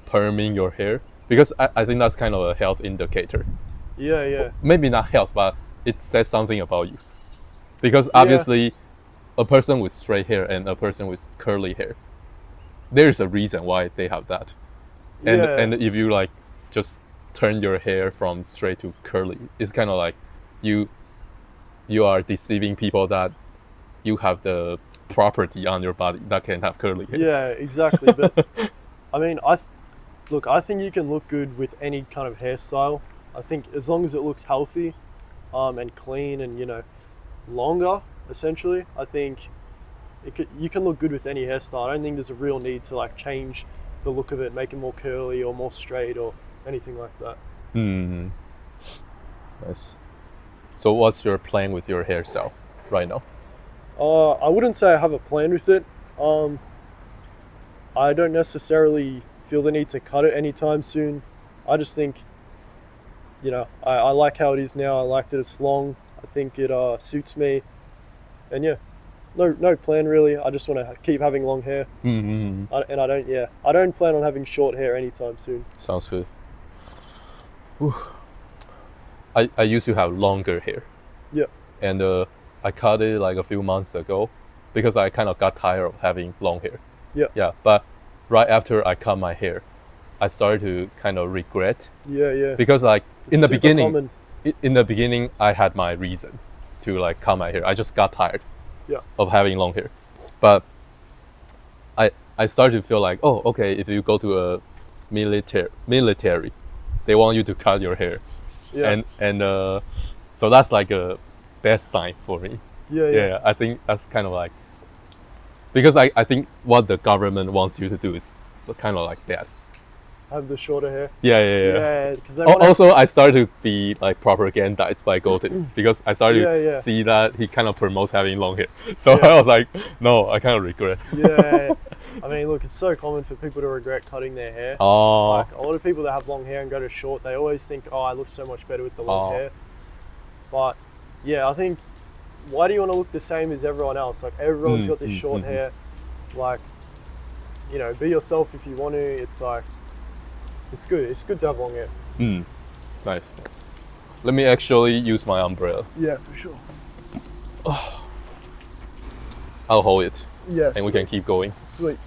Speaker 1: perming your hair, because I think that's kind of a health indicator.
Speaker 2: Yeah.
Speaker 1: Maybe not health, but it says something about you. Because obviously, a person with straight hair and a person with curly hair, there is a reason why they have that. And if you like just turn your hair from straight to curly, it's kind of like you are deceiving people that you have the property on your body that can have curly hair.
Speaker 2: Yeah, exactly. But I mean, I think you can look good with any kind of hairstyle. I think as long as it looks healthy, and clean and, you know, longer, essentially, I think you can look good with any hairstyle. I don't think there's a real need to like change the look of it, make it more curly or more straight or anything like that.
Speaker 1: Nice. So what's your plan with your hairstyle right now?
Speaker 2: I wouldn't say I have a plan with it. I don't necessarily feel the need to cut it anytime soon. I just think, you know, I like how it is now. I like that it's long. I think it suits me. And yeah, no plan really. I just want to keep having long hair. And I don't plan on having short hair anytime soon.
Speaker 1: Sounds good. Whew. I used to have longer hair.
Speaker 2: Yeah.
Speaker 1: And I cut it like a few months ago because I kind of got tired of having long hair. Yeah. But right after I cut my hair, I started to kind of regret.
Speaker 2: Yeah.
Speaker 1: Because like in the
Speaker 2: common.
Speaker 1: beginning, I had my reason to like cut my hair. I just got tired of having long hair. But I started to feel like, oh, okay, if you go to a military, they want you to cut your hair.
Speaker 2: Yeah.
Speaker 1: And so that's like a bad sign for me.
Speaker 2: Yeah.
Speaker 1: I think that's kind of like, because I think what the government wants you to do is kind of like that.
Speaker 2: Have the shorter hair.
Speaker 1: Yeah.
Speaker 2: Because
Speaker 1: also, I started to be like propagandized by Gotis because I started to see that he kind of promotes having long hair. So I was like, no, I kind of regret.
Speaker 2: Yeah. I mean, look, it's so common for people to regret cutting their hair. Like a lot of people that have long hair and go to short, they always think, oh, I look so much better with the long hair. But yeah, I think, why do you want to look the same as everyone else? Like, everyone's got this short hair. Like, you know, be yourself if you want to. It's like, it's good. It's good to have long hair.
Speaker 1: Nice. Let me actually use my umbrella.
Speaker 2: Yeah, for sure.
Speaker 1: I'll hold it.
Speaker 2: Yes.
Speaker 1: And we can keep going.
Speaker 2: Sweet.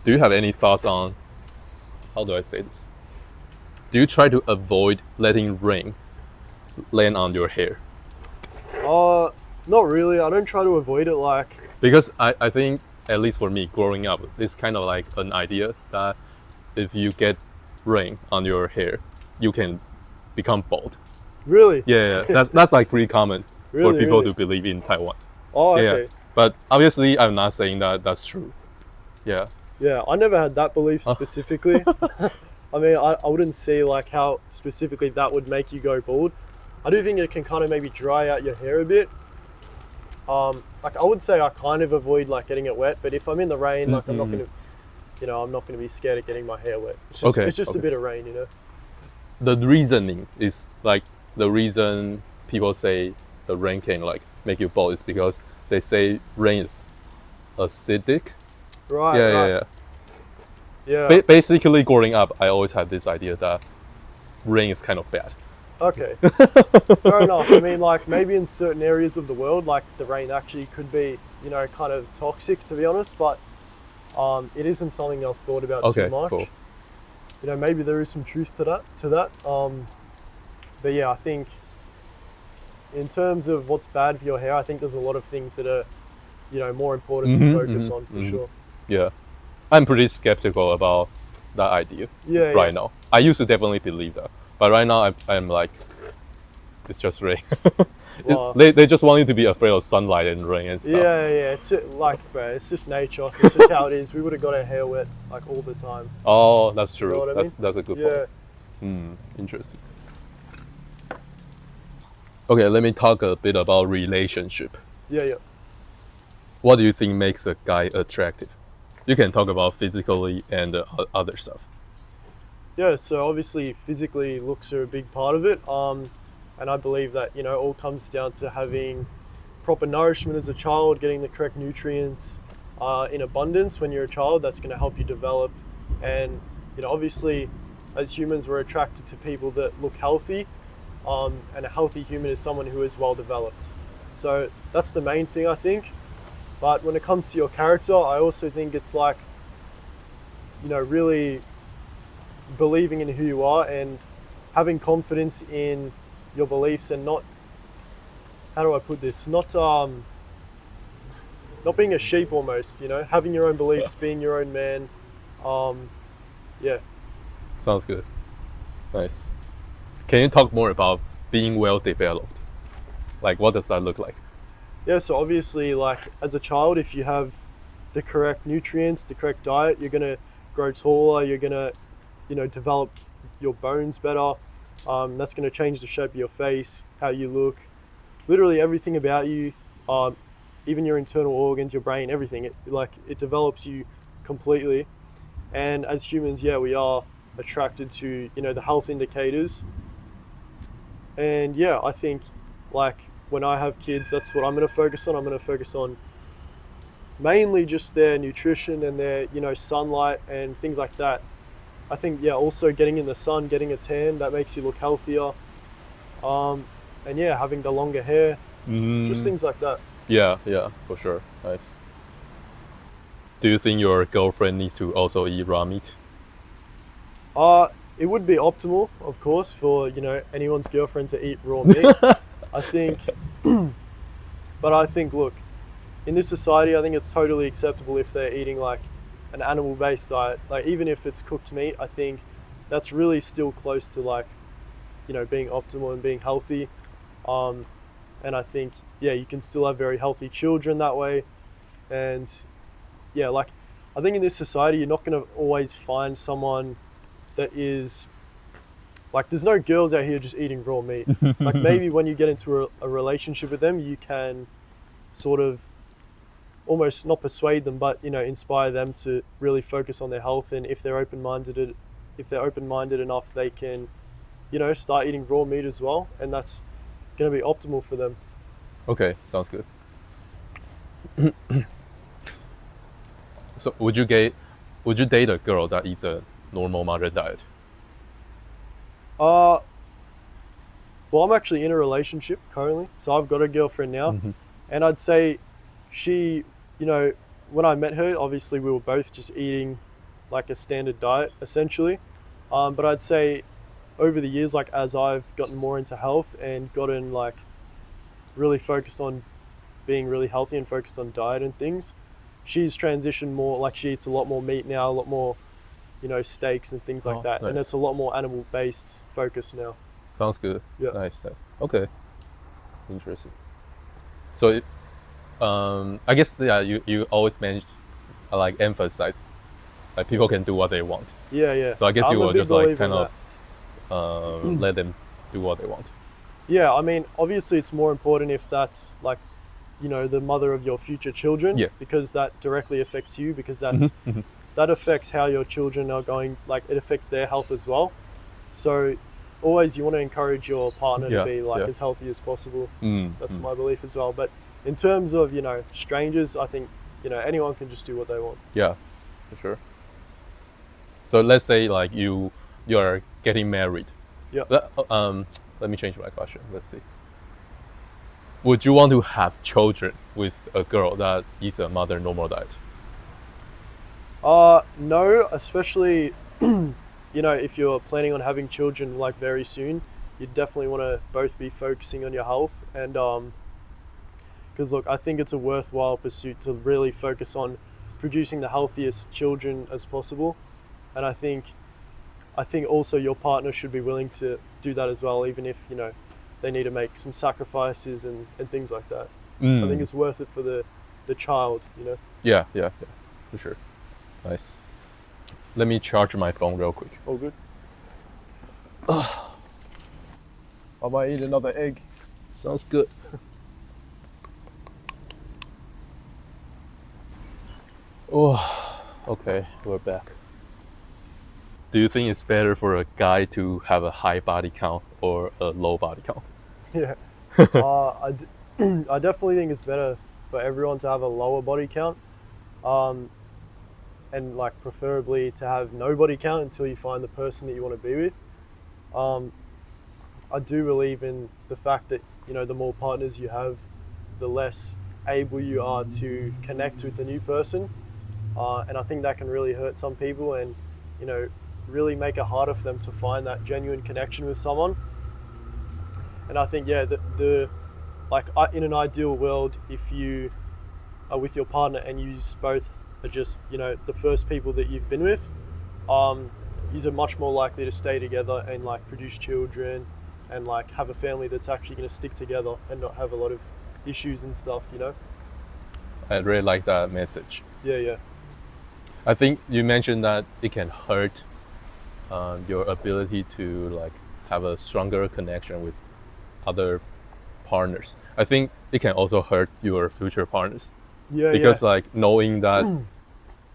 Speaker 1: Do you have any thoughts on, how do I say this? Do you try to avoid letting rain land on your hair?
Speaker 2: Not really. I don't try to avoid it, like.
Speaker 1: Because I think, at least for me, growing up, it's kind of like an idea that if you get rain on your hair, you can become bald.
Speaker 2: Really?
Speaker 1: Yeah. That's like pretty common for people to believe in Taiwan.
Speaker 2: Oh, okay.
Speaker 1: Yeah. But obviously, I'm not saying that that's true. Yeah.
Speaker 2: Yeah, I never had that belief specifically. I I mean, I wouldn't see like how specifically that would make you go bald. I do think it can kind of maybe dry out your hair a bit. Like I would say I kind of avoid like getting it wet, but if I'm in the rain, like I'm not gonna, I'm not gonna be scared of getting my hair wet. It's just a bit of rain,
Speaker 1: The reasoning is like the reason people say the rain can like make you bald is because they say rain is acidic.
Speaker 2: Right. Yeah.
Speaker 1: Basically, growing up, I always had this idea that rain is kind of bad.
Speaker 2: Okay. Fair enough. I mean, like maybe in certain areas of the world, like the rain actually could be, kind of toxic, to be honest. But it isn't something I've thought about too much.
Speaker 1: Cool.
Speaker 2: Maybe there is some truth to that. But yeah, I think in terms of what's bad for your hair, I think there's a lot of things that are, more important to focus on for sure.
Speaker 1: Yeah, I'm pretty skeptical about that idea right now. I used to definitely believe that, but right now I'm like, it's just rain. They just want you to be afraid of sunlight and rain and stuff.
Speaker 2: Yeah. It's like, bro, it's just nature. It's just how it is. We would have got our hair wet like all the time.
Speaker 1: Oh, that's true.
Speaker 2: You know what I mean?
Speaker 1: That's a good point. Interesting. Okay, let me talk a bit about relationship.
Speaker 2: Yeah.
Speaker 1: What do you think makes a guy attractive? You can talk about physically and other stuff.
Speaker 2: Yeah, so obviously physically looks are a big part of it. And I believe that, all comes down to having proper nourishment as a child, getting the correct nutrients in abundance when you're a child. That's going to help you develop. And, obviously as humans, we're attracted to people that look healthy. And a healthy human is someone who is well developed. So that's the main thing, I think. But when it comes to your character, I also think it's like, really believing in who you are and having confidence in your beliefs and not, how do I put this? Not being a sheep almost, having your own beliefs, being your own man. Yeah.
Speaker 1: Sounds good. Nice. Can you talk more about being well developed? Like, what does that look like?
Speaker 2: Yeah, so obviously, like as a child, if you have the correct nutrients, the correct diet, you're gonna grow taller. You're gonna, develop your bones better. That's gonna change the shape of your face, how you look, literally everything about you, even your internal organs, your brain, everything. It develops you completely. And as humans, we are attracted to the health indicators. And I think like when I have kids, that's what I'm going to focus on. I'm going to focus on mainly just their nutrition and their, sunlight and things like that. I think, also getting in the sun, getting a tan, that makes you look healthier. And having the longer hair, just things like that.
Speaker 1: Yeah, for sure. Nice. Do you think your girlfriend needs to also eat raw meat?
Speaker 2: It would be optimal, of course, for, anyone's girlfriend to eat raw meat. I think, but I think, look, in this society, I think it's totally acceptable if they're eating like an animal-based diet. Like even if it's cooked meat, I think that's really still close to like, being optimal and being healthy. And I think, you can still have very healthy children that way. And like, I think in this society, you're not going to always find someone that is like, there's no girls out here just eating raw meat. Like maybe when you get into a relationship with them, you can sort of almost not persuade them, but inspire them to really focus on their health. And if they're open-minded enough, they can, start eating raw meat as well, and that's going to be optimal for them.
Speaker 1: Okay, sounds good. So would you date a girl that eats a normal moderate diet?
Speaker 2: Well, I'm actually in a relationship currently, so I've got a girlfriend now, and I'd say she, when I met her, obviously we were both just eating like a standard diet essentially, but I'd say over the years, like as I've gotten more into health and gotten like really focused on being really healthy and focused on diet and things, she's transitioned more, like she eats a lot more meat now, a lot more steaks and things like that. Nice. And it's a lot more animal-based focus now.
Speaker 1: Sounds good.
Speaker 2: Yeah.
Speaker 1: Nice. Okay. Interesting. So, I guess you always manage, emphasize Like people can do what they want.
Speaker 2: Yeah.
Speaker 1: So I guess
Speaker 2: I'm
Speaker 1: you
Speaker 2: a
Speaker 1: will
Speaker 2: big
Speaker 1: just like
Speaker 2: believer
Speaker 1: kind
Speaker 2: in
Speaker 1: of let them do what they want.
Speaker 2: Yeah, I mean, obviously it's more important if that's like, you know, the mother of your future children,
Speaker 1: Yeah.
Speaker 2: because that directly affects you, because that's that affects how your children are going, like it affects their health as well. So always you want to encourage your partner to be like as healthy as possible. That's my belief as well. But in terms of, you know, strangers, I think, you know, anyone can just do what they want.
Speaker 1: Yeah, for sure. So let's say like you're getting married.
Speaker 2: Yeah.
Speaker 1: Let me change my question. Let's see. Would you want to have children with a girl that eats a mother normal diet?
Speaker 2: No, especially, you know, if you're planning on having children like very soon, you definitely want to both be focusing on your health. And because look, I think it's a worthwhile pursuit to really focus on producing the healthiest children as possible. And I think also your partner should be willing to do that as well, even if, you know, they need to make some sacrifices and things like that. I think it's worth it for the child, you know?
Speaker 1: Yeah, for sure. Nice. Let me charge my phone real quick.
Speaker 2: All good. I might eat another egg.
Speaker 1: Sounds good. Oh, okay, we're back. Do you think it's better for a guy to have a high body count or a low body count?
Speaker 2: Yeah. I definitely think it's better for everyone to have a lower body count. And like preferably to have no body count until you find the person that you want to be with. I do believe in the fact that, you know, the more partners you have, the less able you are to connect with the new person. And I think that can really hurt some people and, you know, really make it harder for them to find that genuine connection with someone. And I think, yeah, in an ideal world, if you are with your partner and you both are just, you know, the first people that you've been with, you're much more likely to stay together and like produce children and like have a family that's actually going to stick together and not have a lot of issues and stuff, you know?
Speaker 1: I really like that message.
Speaker 2: Yeah.
Speaker 1: I think you mentioned that it can hurt your ability to like have a stronger connection with other partners. I think it can also hurt your future partners.
Speaker 2: Yeah.
Speaker 1: Because like knowing that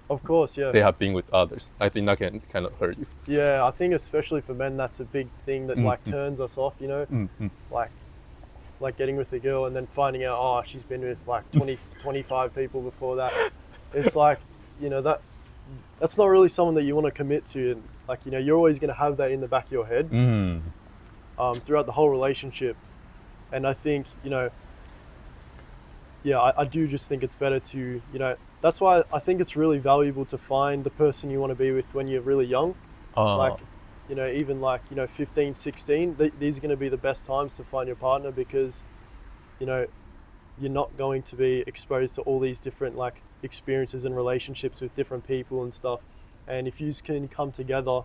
Speaker 2: of course, yeah,
Speaker 1: they have been with others, I think that can kind of hurt you.
Speaker 2: Yeah, I think especially for men, that's a big thing that like turns us off, you know? Like getting with a girl and then finding out, oh, she's been with like 20, 25 people before that. It's like, you know, that's not really someone that you want to commit to. And like, you know, you're always going to have that in the back of your head throughout the whole relationship. And I think, you know, yeah, I do just think it's better to, you know, that's why I think it's really valuable to find the person you want to be with when you're really young. Like, you know, even like, you know, 15, 16, these are going to be the best times to find your partner because, you know, you're not going to be exposed to all these different like experiences and relationships with different people and stuff. And if you can come together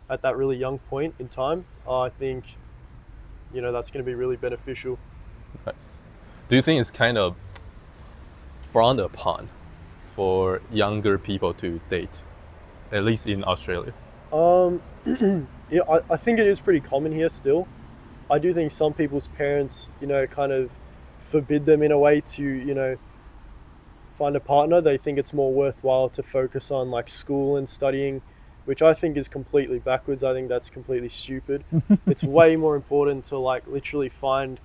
Speaker 2: at that really young point in time, I think, you know, that's going to be really beneficial.
Speaker 1: Nice. Do you think it's kind of frowned upon for younger people to date, at least in Australia?
Speaker 2: Yeah, I think it is pretty common here still. I do think some people's parents, you know, kind of forbid them in a way to, you know, find a partner. They think it's more worthwhile to focus on like school and studying, which I think is completely backwards. I think that's completely stupid. It's way more important to like literally find,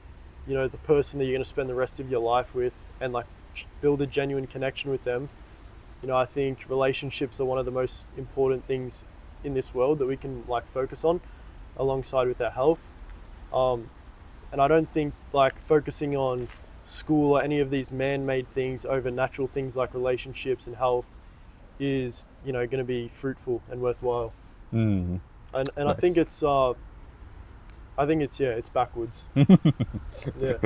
Speaker 2: you know, the person that you're going to spend the rest of your life with and like build a genuine connection with them. You know, I think relationships are one of the most important things in this world that we can like focus on alongside with our health. And I don't think like focusing on school or any of these man-made things over natural things like relationships and health is, you know, going to be fruitful and worthwhile. And nice. I think it's it's backwards. Yeah.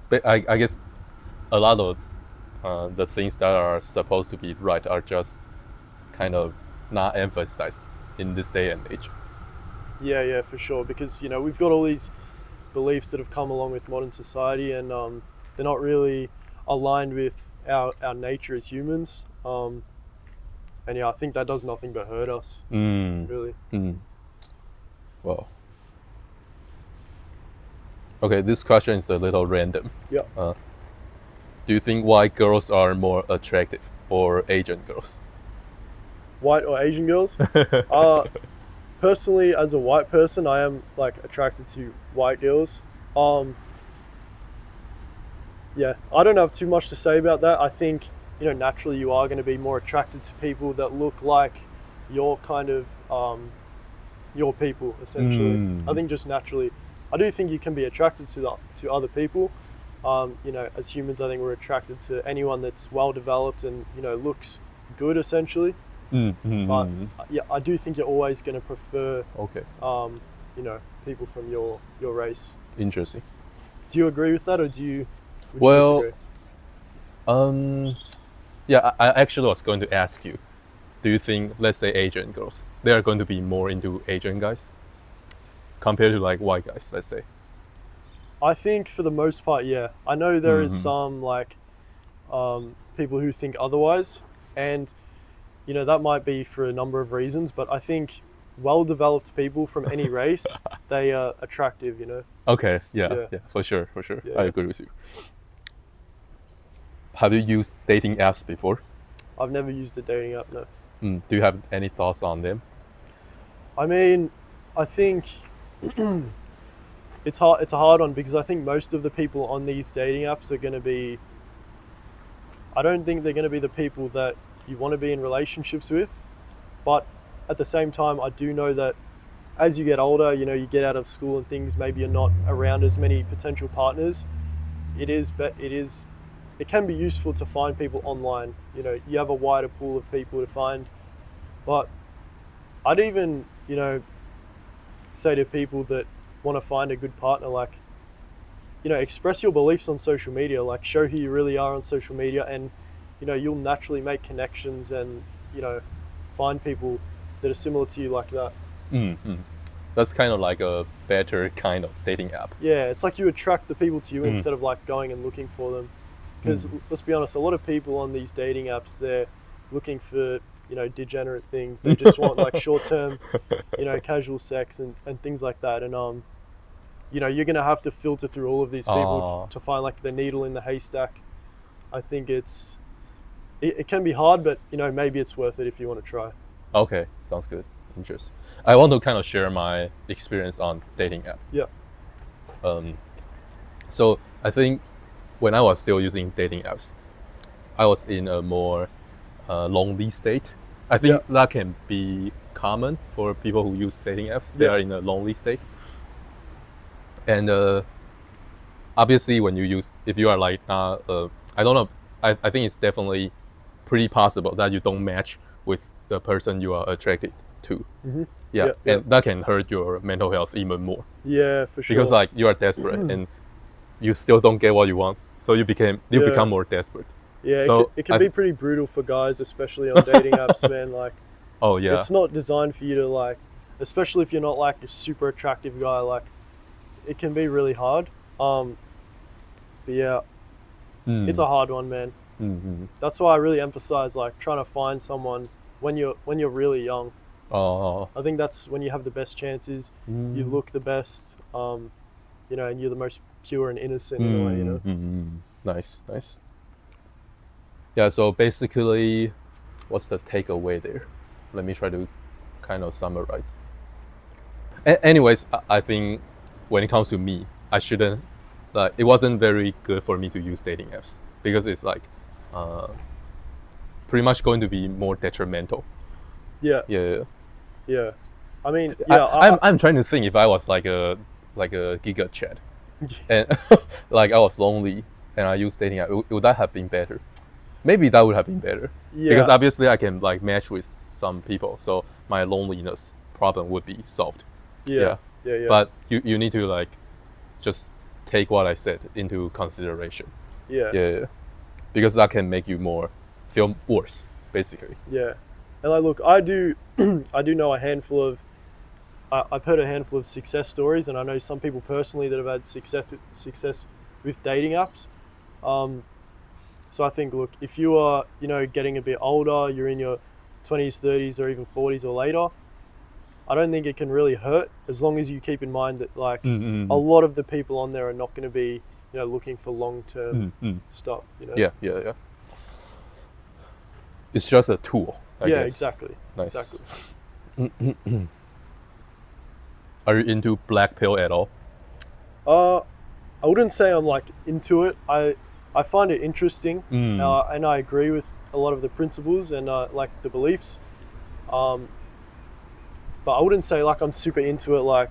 Speaker 1: But I guess a lot of the things that are supposed to be right are just kind of not emphasized in this day and age.
Speaker 2: Yeah, for sure. Because, you know, we've got all these beliefs that have come along with modern society and they're not really aligned with our nature as humans. And yeah, I think that does nothing but hurt us, really.
Speaker 1: Well, okay, this question is a little random.
Speaker 2: Yeah.
Speaker 1: Do you think white girls are more attractive or Asian girls?
Speaker 2: White or Asian girls? Personally, as a white person, I am like attracted to white girls. Yeah, I don't have too much to say about that. I think, you know, naturally you are going to be more attracted to people that look like your kind of your people, essentially. I think just naturally, I do think you can be attracted to other people. You know, as humans, I think we're attracted to anyone that's well developed and, you know, looks good, essentially. But yeah, I do think you're always going to prefer, you know, people from your race.
Speaker 1: Interesting.
Speaker 2: Do you agree with that, or would you
Speaker 1: Well,
Speaker 2: disagree?
Speaker 1: yeah, I actually was going to ask you, do you think, let's say Asian girls, they are going to be more into Asian guys compared to like white guys, let's say?
Speaker 2: I think for the most part, yeah. I know there is some like people who think otherwise, and you know, that might be for a number of reasons, but I think well-developed people from any race, they are attractive, you know.
Speaker 1: Okay, yeah, for sure.
Speaker 2: Yeah.
Speaker 1: I agree with you. Have you used dating apps before?
Speaker 2: I've never used a dating app, no.
Speaker 1: Do you have any thoughts on them?
Speaker 2: I mean, I think it's a hard one, because I think most of the people on these dating apps are going to be, I don't think they're going to be the people that you want to be in relationships with. But at the same time, I do know that as you get older, you know, you get out of school and things, maybe you're not around as many potential partners. It can be useful to find people online. You know, you have a wider pool of people to find. But I'd even, you know, say to people that want to find a good partner, like, you know, express your beliefs on social media, like show who you really are on social media, and, you know, you'll naturally make connections and, you know, find people that are similar to you like that.
Speaker 1: That's kind of like a better kind of dating app.
Speaker 2: Yeah, it's like you attract the people to you instead of like going and looking for them. Because let's be honest, a lot of people on these dating apps, they're looking for, you know, degenerate things. They just want like short-term, you know, casual sex and things like that. And you know, you're gonna have to filter through all of these people to find like the needle in the haystack. I think it can be hard, but you know, maybe it's worth it if you want to try.
Speaker 1: Okay, sounds good. Interesting. I want to kind of share my experience on dating app.
Speaker 2: Yeah.
Speaker 1: So I think when I was still using dating apps, I was in a more lonely state. I think that can be common for people who use dating apps. They are in a lonely state. And obviously when you use, if you are like, I don't know, I think it's definitely pretty possible that you don't match with the person you are attracted to. And that can hurt your mental health even more.
Speaker 2: Yeah, for sure.
Speaker 1: Because like you are desperate and you still don't get what you want, so you become more desperate.
Speaker 2: Yeah,
Speaker 1: so
Speaker 2: it can be pretty brutal for guys, especially on dating apps, man. Like, it's not designed for you to like, especially if you're not like a super attractive guy. Like, it can be really hard. But yeah, it's a hard one, man. That's why I really emphasize like trying to find someone when you're really young. I think that's when you have the best chances. You look the best, you know, and you're the most pure and innocent in a way, you know.
Speaker 1: Nice. Yeah, so basically, what's the takeaway there? Let me try to kind of summarize. Anyways, I think when it comes to me, I shouldn't, like, it wasn't very good for me to use dating apps because it's like pretty much going to be more detrimental. Yeah.
Speaker 2: I mean,
Speaker 1: I'm trying to think if I was like a giga chat, and like I was lonely and I used dating app, would that have been better? Maybe that would have been better. Because obviously I can like match with some people, so my loneliness problem would be solved. But you need to like just take what I said into consideration. Because that can make you feel worse, basically.
Speaker 2: And like, look, I do know I've heard a handful of success stories, and I know some people personally that have had success with dating apps. So I think, look, if you are, you know, getting a bit older, you're in your 20s, 30s, or even 40s or later, I don't think it can really hurt, as long as you keep in mind that like a lot of the people on there are not going to be, you know, looking for long-term stuff, you know.
Speaker 1: Yeah. It's just a tool, I guess.
Speaker 2: Exactly.
Speaker 1: Nice.
Speaker 2: Exactly.
Speaker 1: Are you into Blackpill at all?
Speaker 2: I wouldn't say I'm like into it. I find it interesting, and I agree with a lot of the principles and like the beliefs. But I wouldn't say like I'm super into it. Like,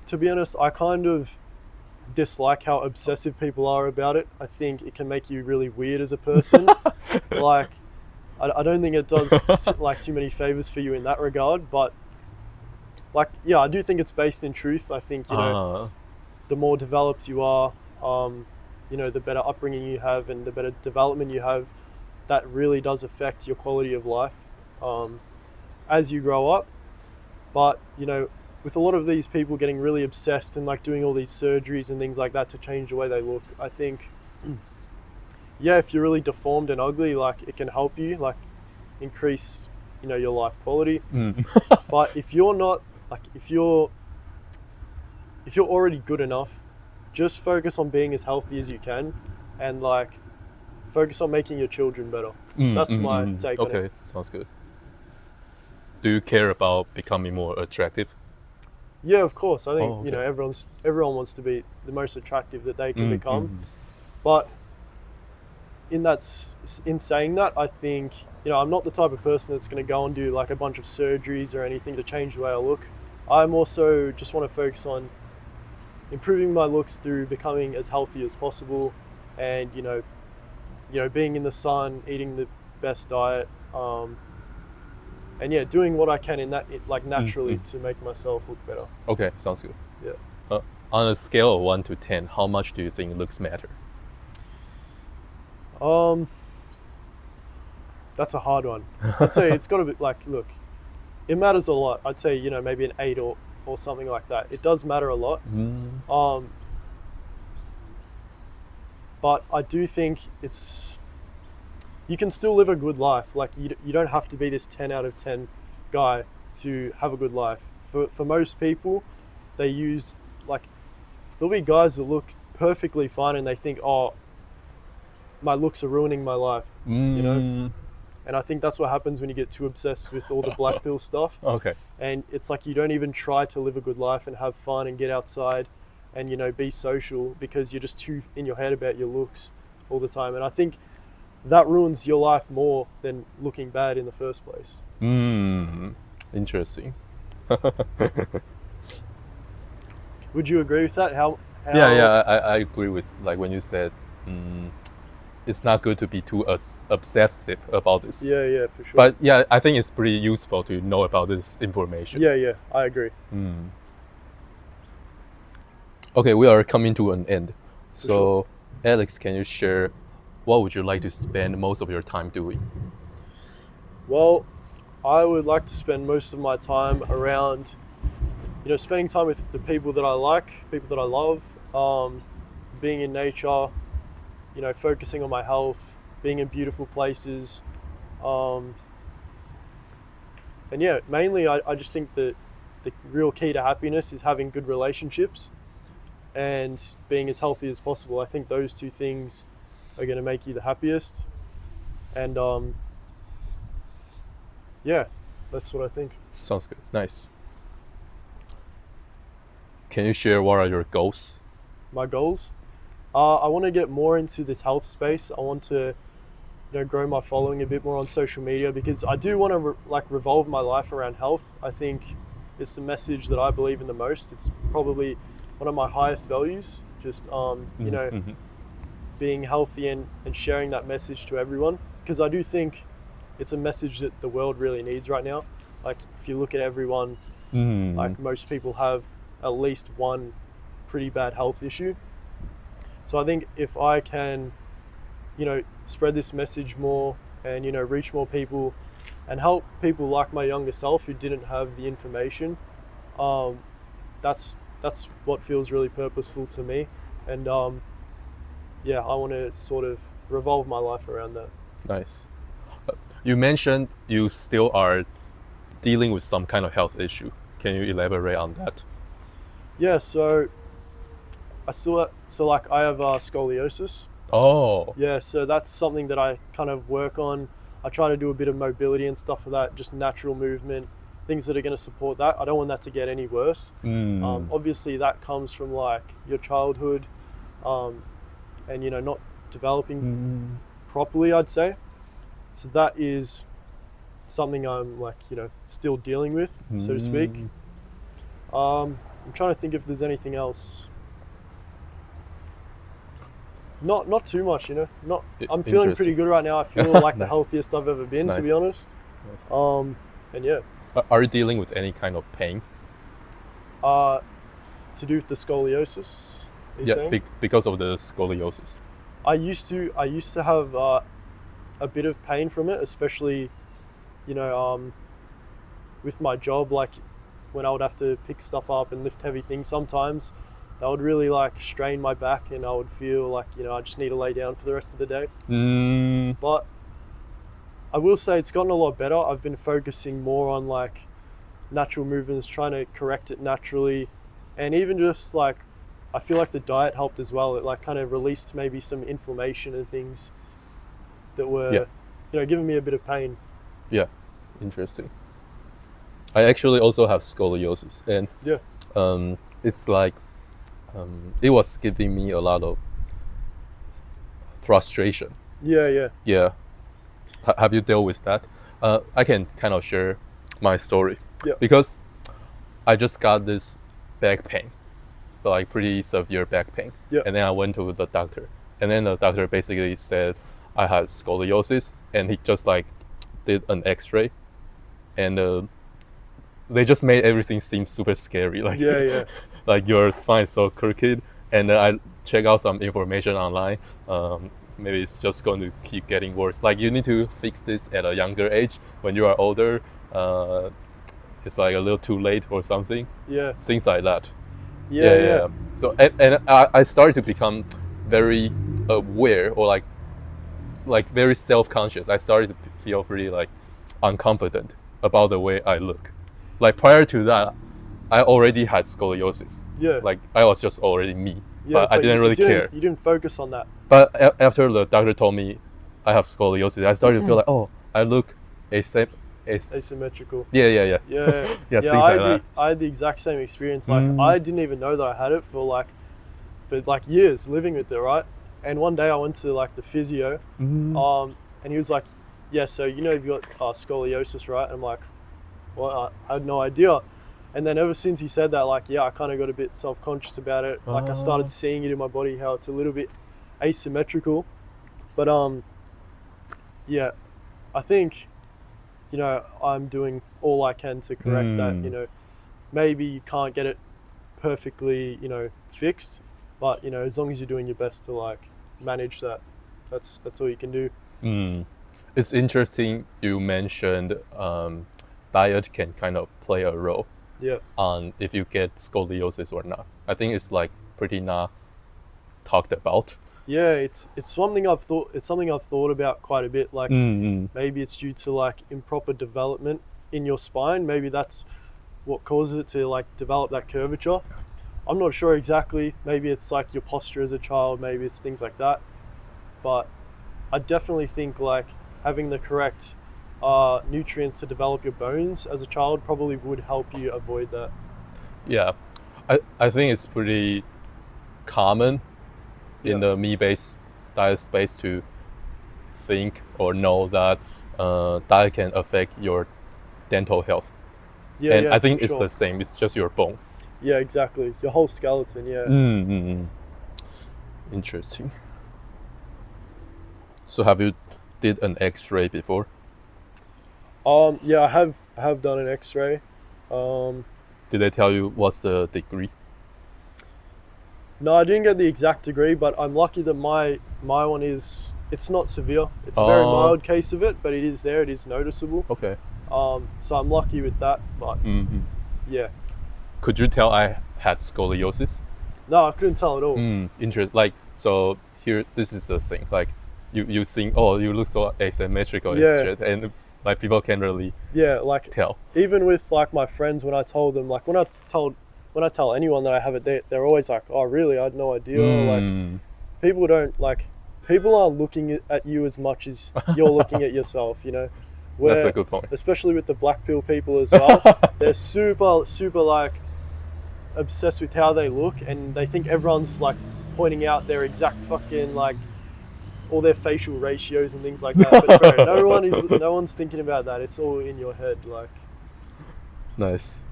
Speaker 2: to be honest, I kind of dislike how obsessive people are about it. I think it can make you really weird as a person. Like, I don't think it does like too many favors for you in that regard. But like, yeah, I do think it's based in truth. I think, you know, the more developed you are, you know, the better upbringing you have and the better development you have, that really does affect your quality of life as you grow up. But, you know, with a lot of these people getting really obsessed and like doing all these surgeries and things like that to change the way they look, I think, yeah, if you're really deformed and ugly, like it can help you like increase, you know, your life quality. But if you're not, like if you're already good enough, just focus on being as healthy as you can and like focus on making your children better. That's my take on it.
Speaker 1: Okay, sounds good. Do you care about becoming more attractive?
Speaker 2: Yeah, of course. I think, you know, everyone wants to be the most attractive that they can become. But in saying that, I think, you know, I'm not the type of person that's going to go and do like a bunch of surgeries or anything to change the way I look. I'm also just want to focus on improving my looks through becoming as healthy as possible, and you know, being in the sun, eating the best diet, and yeah, doing what I can in that like naturally to make myself look better.
Speaker 1: Okay, sounds good.
Speaker 2: Yeah.
Speaker 1: On a scale of 1 to 10, how much do you think looks matter?
Speaker 2: That's a hard one. I'd say it's got to be like, look, it matters a lot. I'd say, you know, maybe an 8 or something like that. It does matter a lot. But I do think you can still live a good life. Like you don't have to be this 10 out of 10 guy to have a good life. For most people, they use like, there'll be guys that look perfectly fine and they think, oh, my looks are ruining my life, you know? And I think that's what happens when you get too obsessed with all the Blackpill stuff.
Speaker 1: Okay.
Speaker 2: And it's like you don't even try to live a good life and have fun and get outside and, you know, be social, because you're just too in your head about your looks all the time. And I think that ruins your life more than looking bad in the first place.
Speaker 1: Interesting.
Speaker 2: Would you agree with that? How
Speaker 1: Yeah, I agree with like when you said it's not good to be too obsessive about this.
Speaker 2: Yeah, for sure.
Speaker 1: But yeah, I think it's pretty useful to know about this information.
Speaker 2: Yeah, I agree.
Speaker 1: Okay, we are coming to an end. So, Alex, can you share what would you like to spend most of your time doing?
Speaker 2: Well, I would like to spend most of my time around, you know, spending time with the people that I like, people that I love, being in nature, you know, focusing on my health, being in beautiful places. And yeah, mainly I just think that the real key to happiness is having good relationships and being as healthy as possible. I think those two things are going to make you the happiest. And yeah, that's what I think.
Speaker 1: Sounds good. Nice. Can you share what are your goals?
Speaker 2: My goals? I want to get more into this health space. I want to, you know, grow my following a bit more on social media, because I do want to revolve my life around health. I think it's the message that I believe in the most. It's probably one of my highest values. Just you know, being healthy and sharing that message to everyone, because I do think it's a message that the world really needs right now. Like if you look at everyone, like most people have at least one pretty bad health issue. So I think if I can, you know, spread this message more and, you know, reach more people and help people like my younger self who didn't have the information, that's what feels really purposeful to me. And yeah, I want to sort of revolve my life around that.
Speaker 1: Nice. You mentioned you still are dealing with some kind of health issue. Can you elaborate on that?
Speaker 2: Yeah, so I have scoliosis.
Speaker 1: Oh.
Speaker 2: Yeah, so that's something that I kind of work on. I try to do a bit of mobility and stuff for that, just natural movement, things that are going to support that. I don't want that to get any worse. Obviously, that comes from like your childhood, and not developing properly, I'd say. So that is something I'm like still dealing with, so to speak. I'm trying to think if there's anything else. Not too much, Not. I'm feeling pretty good right now. I feel like the
Speaker 1: Nice.
Speaker 2: healthiest I've ever been, to be
Speaker 1: Nice.
Speaker 2: honest.
Speaker 1: Nice.
Speaker 2: And yeah,
Speaker 1: Are you dealing with any kind of pain?
Speaker 2: to do with the scoliosis. Are you saying?
Speaker 1: Because of the scoliosis.
Speaker 2: I used to have a bit of pain from it, especially, with my job, like when I would have to pick stuff up and lift heavy things sometimes. That would really like strain my back, and I would feel like I just need to lay down for the rest of the day. But I will say it's gotten a lot better. I've been focusing more on like natural movements, trying to correct it naturally, and even just like I feel like the diet helped as well. It like kind of released maybe some inflammation and things that were giving me a bit of pain.
Speaker 1: Yeah, interesting. I actually also have scoliosis, and it's like it was giving me a lot of frustration.
Speaker 2: Yeah.
Speaker 1: Have you dealt with that? I can kind of share my story.
Speaker 2: Yeah.
Speaker 1: Because I just got this back pain, like pretty severe back pain.
Speaker 2: Yeah.
Speaker 1: And then I went to the doctor, and then the doctor basically said I had scoliosis, and he just like did an X-ray, and they just made everything seem super scary. Like like your spine is so crooked, and I check out some information online. Maybe it's just going to keep getting worse. Like you need to fix this at a younger age. When you are older, it's like a little too late or something.
Speaker 2: Yeah.
Speaker 1: Things like that.
Speaker 2: Yeah.
Speaker 1: So and I started to become very aware, or like very self-conscious. I started to feel pretty like unconfident about the way I look. Like prior to that, I already had scoliosis.
Speaker 2: Yeah.
Speaker 1: Like I was just already me.
Speaker 2: Yeah,
Speaker 1: but I didn't really care.
Speaker 2: You didn't focus on that.
Speaker 1: But after the doctor told me I have scoliosis, I started to feel like, oh, I look
Speaker 2: asymmetrical.
Speaker 1: Yeah.
Speaker 2: Yeah.
Speaker 1: Things like that.
Speaker 2: I had the exact same experience. Like I didn't even know that I had it for years living with it, right? And one day I went to like the physio, and he was like, "Yeah, so you've got scoliosis, right?" And I'm like, "Well, I had no idea." And then ever since he said that, like, I kind of got a bit self-conscious about it. Like I started seeing it in my body, how it's a little bit asymmetrical. But I think, I'm doing all I can to correct that. Maybe you can't get it perfectly, fixed, but as long as you're doing your best to like manage that, that's all you can do.
Speaker 1: It's interesting you mentioned diet can kind of play a role on if you get scoliosis or not. I think it's like pretty not talked about.
Speaker 2: Yeah, it's something I've thought about quite a bit. Like maybe it's due to like improper development in your spine. Maybe that's what causes it to like develop that curvature. I'm not sure exactly. Maybe it's like your posture as a child. Maybe it's things like that. But I definitely think like having the correct nutrients to develop your bones as a child probably would help you avoid that.
Speaker 1: Yeah, I think it's pretty common in the meat-based diet space to think or know that diet can affect your dental health. And I think it's the same. It's just your bone.
Speaker 2: Yeah, exactly. Your whole skeleton. Yeah.
Speaker 1: Interesting. So have you did an X-ray before?
Speaker 2: Yeah, I have done an X-ray.
Speaker 1: Did they tell you what's the degree?
Speaker 2: No, I didn't get the exact degree, but I'm lucky that my one it's not severe. It's a very mild case of it, but it is there. It is noticeable.
Speaker 1: Okay.
Speaker 2: So I'm lucky with that, but yeah.
Speaker 1: Could you tell I had scoliosis?
Speaker 2: No, I couldn't tell at all.
Speaker 1: Interesting. Like, so here, this is the thing. Like, you think, oh, you look so asymmetrical
Speaker 2: Yeah.
Speaker 1: and shit, and like people can't really
Speaker 2: Yeah, like
Speaker 1: tell.
Speaker 2: even with like my friends, when I told them, like when I tell anyone that I have it, they're always like, oh really, I had no idea. Like
Speaker 1: Mm,
Speaker 2: people don't like, people aren't looking at you as much as you're looking at yourself, you know.
Speaker 1: that's a
Speaker 2: Where,
Speaker 1: good point.
Speaker 2: especially with the Blackpill people as well, they're super like obsessed with how they look, and they think everyone's like pointing out their exact fucking like all their facial ratios and things like that. But bro, no one's thinking about that. It's all in your head. Like,
Speaker 1: Nice.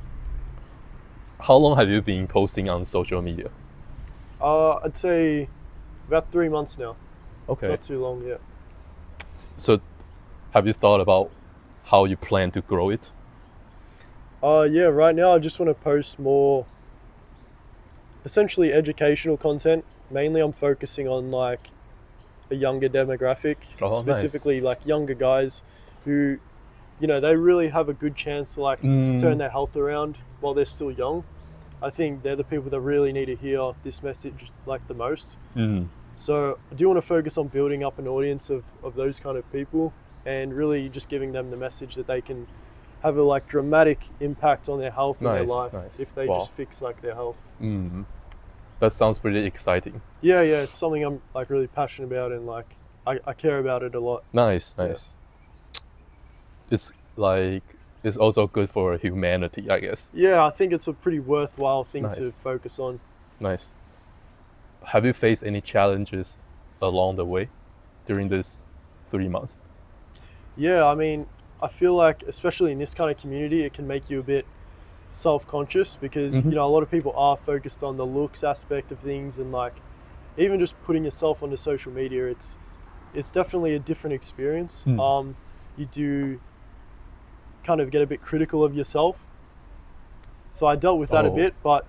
Speaker 1: How long have you been posting on social media?
Speaker 2: I'd say about 3 months now.
Speaker 1: Okay.
Speaker 2: Not too long yet.
Speaker 1: So, have you thought about how you plan to grow it?
Speaker 2: Yeah, right now I just want to post more essentially educational content. Mainly I'm focusing on like a younger demographic,
Speaker 1: Oh,
Speaker 2: specifically like younger guys who, you know, they really have a good chance to like turn their health around while they're still young. I think they're the people that really need to hear this message like the most.
Speaker 1: Mm.
Speaker 2: So I do want to focus on building up an audience of those kind of people, and really just giving them the message that they can have a like dramatic impact on their health and their life if they just fix like their health.
Speaker 1: Mm. That sounds pretty exciting.
Speaker 2: Yeah, it's something I'm like really passionate about, and like I care about it a lot.
Speaker 1: Nice. It's like, it's also good for humanity, I guess.
Speaker 2: Yeah, I think it's a pretty worthwhile thing to
Speaker 1: Nice.
Speaker 2: focus on.
Speaker 1: Nice. Have you faced any challenges along the way during this 3 months?
Speaker 2: Yeah, I mean, I feel like especially in this kind of community, it can make you a bit self-conscious because you know, a lot of people are focused on the looks aspect of things, and like even just putting yourself onto social media, it's definitely a different experience. You do kind of get a bit critical of yourself, so I dealt with that a bit, but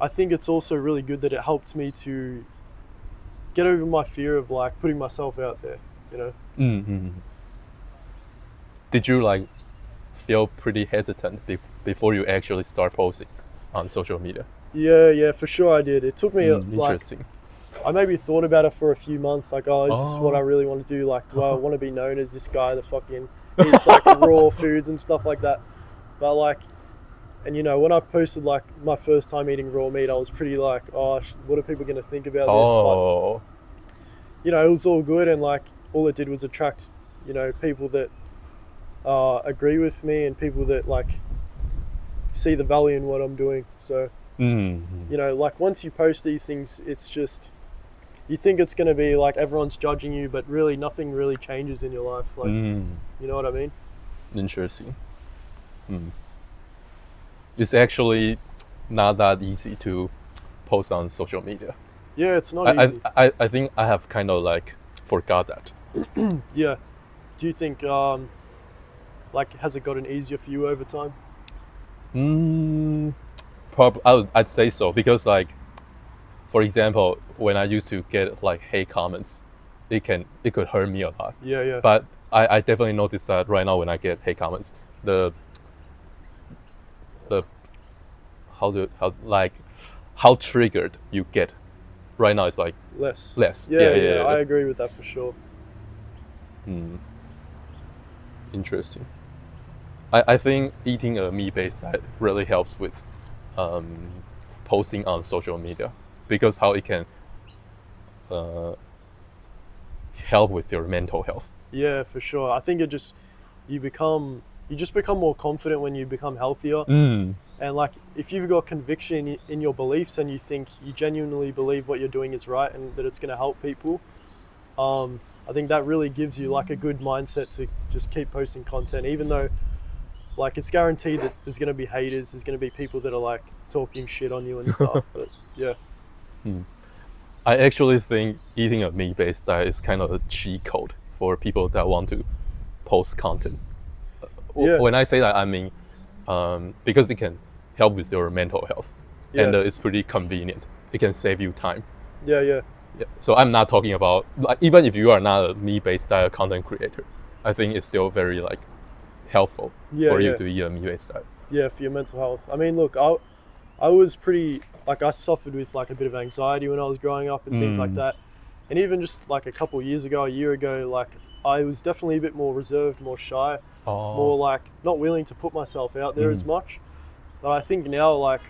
Speaker 2: I think it's also really good that it helped me to get over my fear of like putting myself out there, you know.
Speaker 1: Did you like feel pretty hesitant before you actually start posting on social media?
Speaker 2: Yeah, for sure I did. It took me like,
Speaker 1: Interesting.
Speaker 2: I maybe thought about it for a few months, like, oh, is this what I really want to do? Like, do I want to be known as this guy that fucking eats like raw foods and stuff like that? But like, and you know, when I posted like my first time eating raw meat, I was pretty like, oh, what are people going to think about this? But, you know, it was all good, and like all it did was attract, you know, people that agree with me and people that like see the value in what I'm doing. So, you know, like once you post these things, it's just, you think it's going to be like everyone's judging you, but really nothing really changes in your life. Like, you know what I mean?
Speaker 1: Interesting. It's actually not that easy to post on social media.
Speaker 2: Yeah, it's not easy.
Speaker 1: I think I have kind of like forgot that.
Speaker 2: Yeah. Do you think like has it gotten easier for you over time?
Speaker 1: I'd say so, because like, for example, when I used to get like hate comments, it could hurt me a lot.
Speaker 2: Yeah.
Speaker 1: But I definitely noticed that right now when I get hate comments, the how triggered you get right now is like
Speaker 2: Less.
Speaker 1: Yeah.
Speaker 2: I agree with that for sure.
Speaker 1: Interesting. I think eating a meat-based diet really helps with posting on social media, because how it can help with your mental health.
Speaker 2: Yeah, for sure. I think you just become more confident when you become healthier. And like, if you've got conviction in your beliefs and you think you genuinely believe what you're doing is right and that it's going to help people, I think that really gives you like a good mindset to just keep posting content, even though like it's guaranteed that there's going to be haters, there's going to be people that are like talking shit on you and stuff. But yeah.
Speaker 1: I actually think eating a meat-based diet is kind of a cheat code for people that want to post content. When I say that, I mean because it can help with your mental health, and it's pretty convenient. It can save you time.
Speaker 2: Yeah.
Speaker 1: So I'm not talking about like, even if you are not a meat-based diet content creator, I think it's still very like helpful for you to eat a meat-based diet.
Speaker 2: Yeah, for your mental health. I mean, look, I was pretty like, I suffered with like a bit of anxiety when I was growing up and things like that. And even just like a couple years ago, a year ago, like I was definitely a bit more reserved, more shy, more like not willing to put myself out there as much. But I think now, like,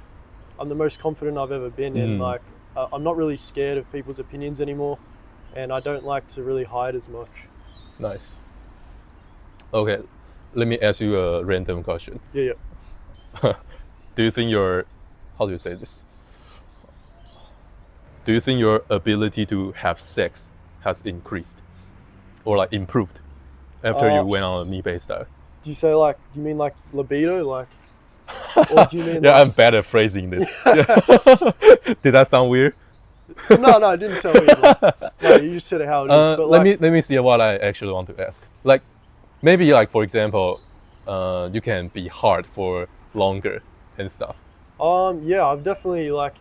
Speaker 2: I'm the most confident I've ever been in. Like, I'm not really scared of people's opinions anymore, and I don't like to really hide as much.
Speaker 1: Nice. Okay, let me ask you a random question.
Speaker 2: Yeah.
Speaker 1: Do you think how do you say this? Do you think your ability to have sex has increased or like improved after you went on a meat-based diet?
Speaker 2: Do you say like, do you mean like libido, like, or do you mean?
Speaker 1: Yeah,
Speaker 2: like...
Speaker 1: I'm bad at phrasing this. Did that sound weird?
Speaker 2: No, it didn't sound weird. No, you just said it how it is. But
Speaker 1: let me see what I actually want to ask. Like, maybe like for example, you can be hard for longer and stuff.
Speaker 2: Yeah, I've definitely like.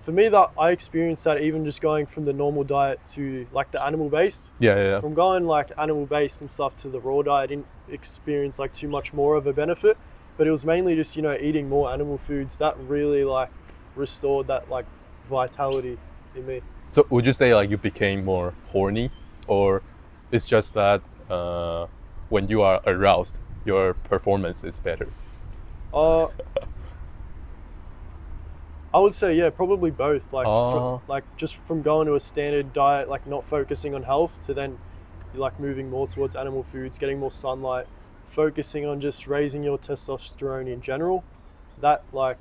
Speaker 2: For me, that I experienced that even just going from the normal diet to like the animal based.
Speaker 1: Yeah.
Speaker 2: From going like animal based and stuff to the raw diet, I didn't experience like too much more of a benefit. But it was mainly just, eating more animal foods that really like restored that like vitality in me.
Speaker 1: So would you say like you became more horny, or it's just that when you are aroused, your performance is better?
Speaker 2: I would say, yeah, probably both. Like, just from going to a standard diet, like not focusing on health, to then like moving more towards animal foods, getting more sunlight, focusing on just raising your testosterone in general. That like,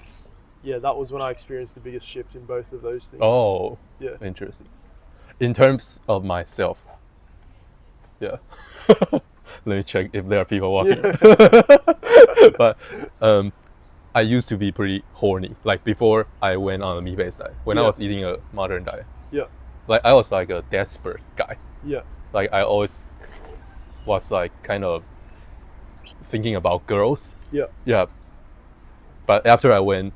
Speaker 2: yeah, that was when I experienced the biggest shift in both of those things.
Speaker 1: Oh,
Speaker 2: yeah,
Speaker 1: interesting. In terms of myself, yeah. Let me check if there are people walking. Yeah. But I used to be pretty horny, like before I went on a meat-based diet. When I was eating a modern diet, like I was like a desperate guy. Like I always was like kind of thinking about girls. But after I went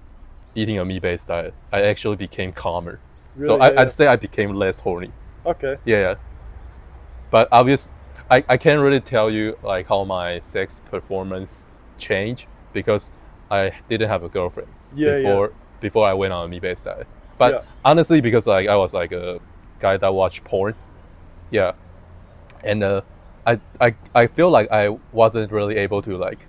Speaker 1: eating a meat-based diet, I actually became calmer. Really? So I'd say I became less horny.
Speaker 2: Okay.
Speaker 1: Yeah. But I can't really tell you like how my sex performance changed because I didn't have a girlfriend before I went on a meat-based diet. But honestly, because like I was like a guy that watched porn, and I feel like I wasn't really able to like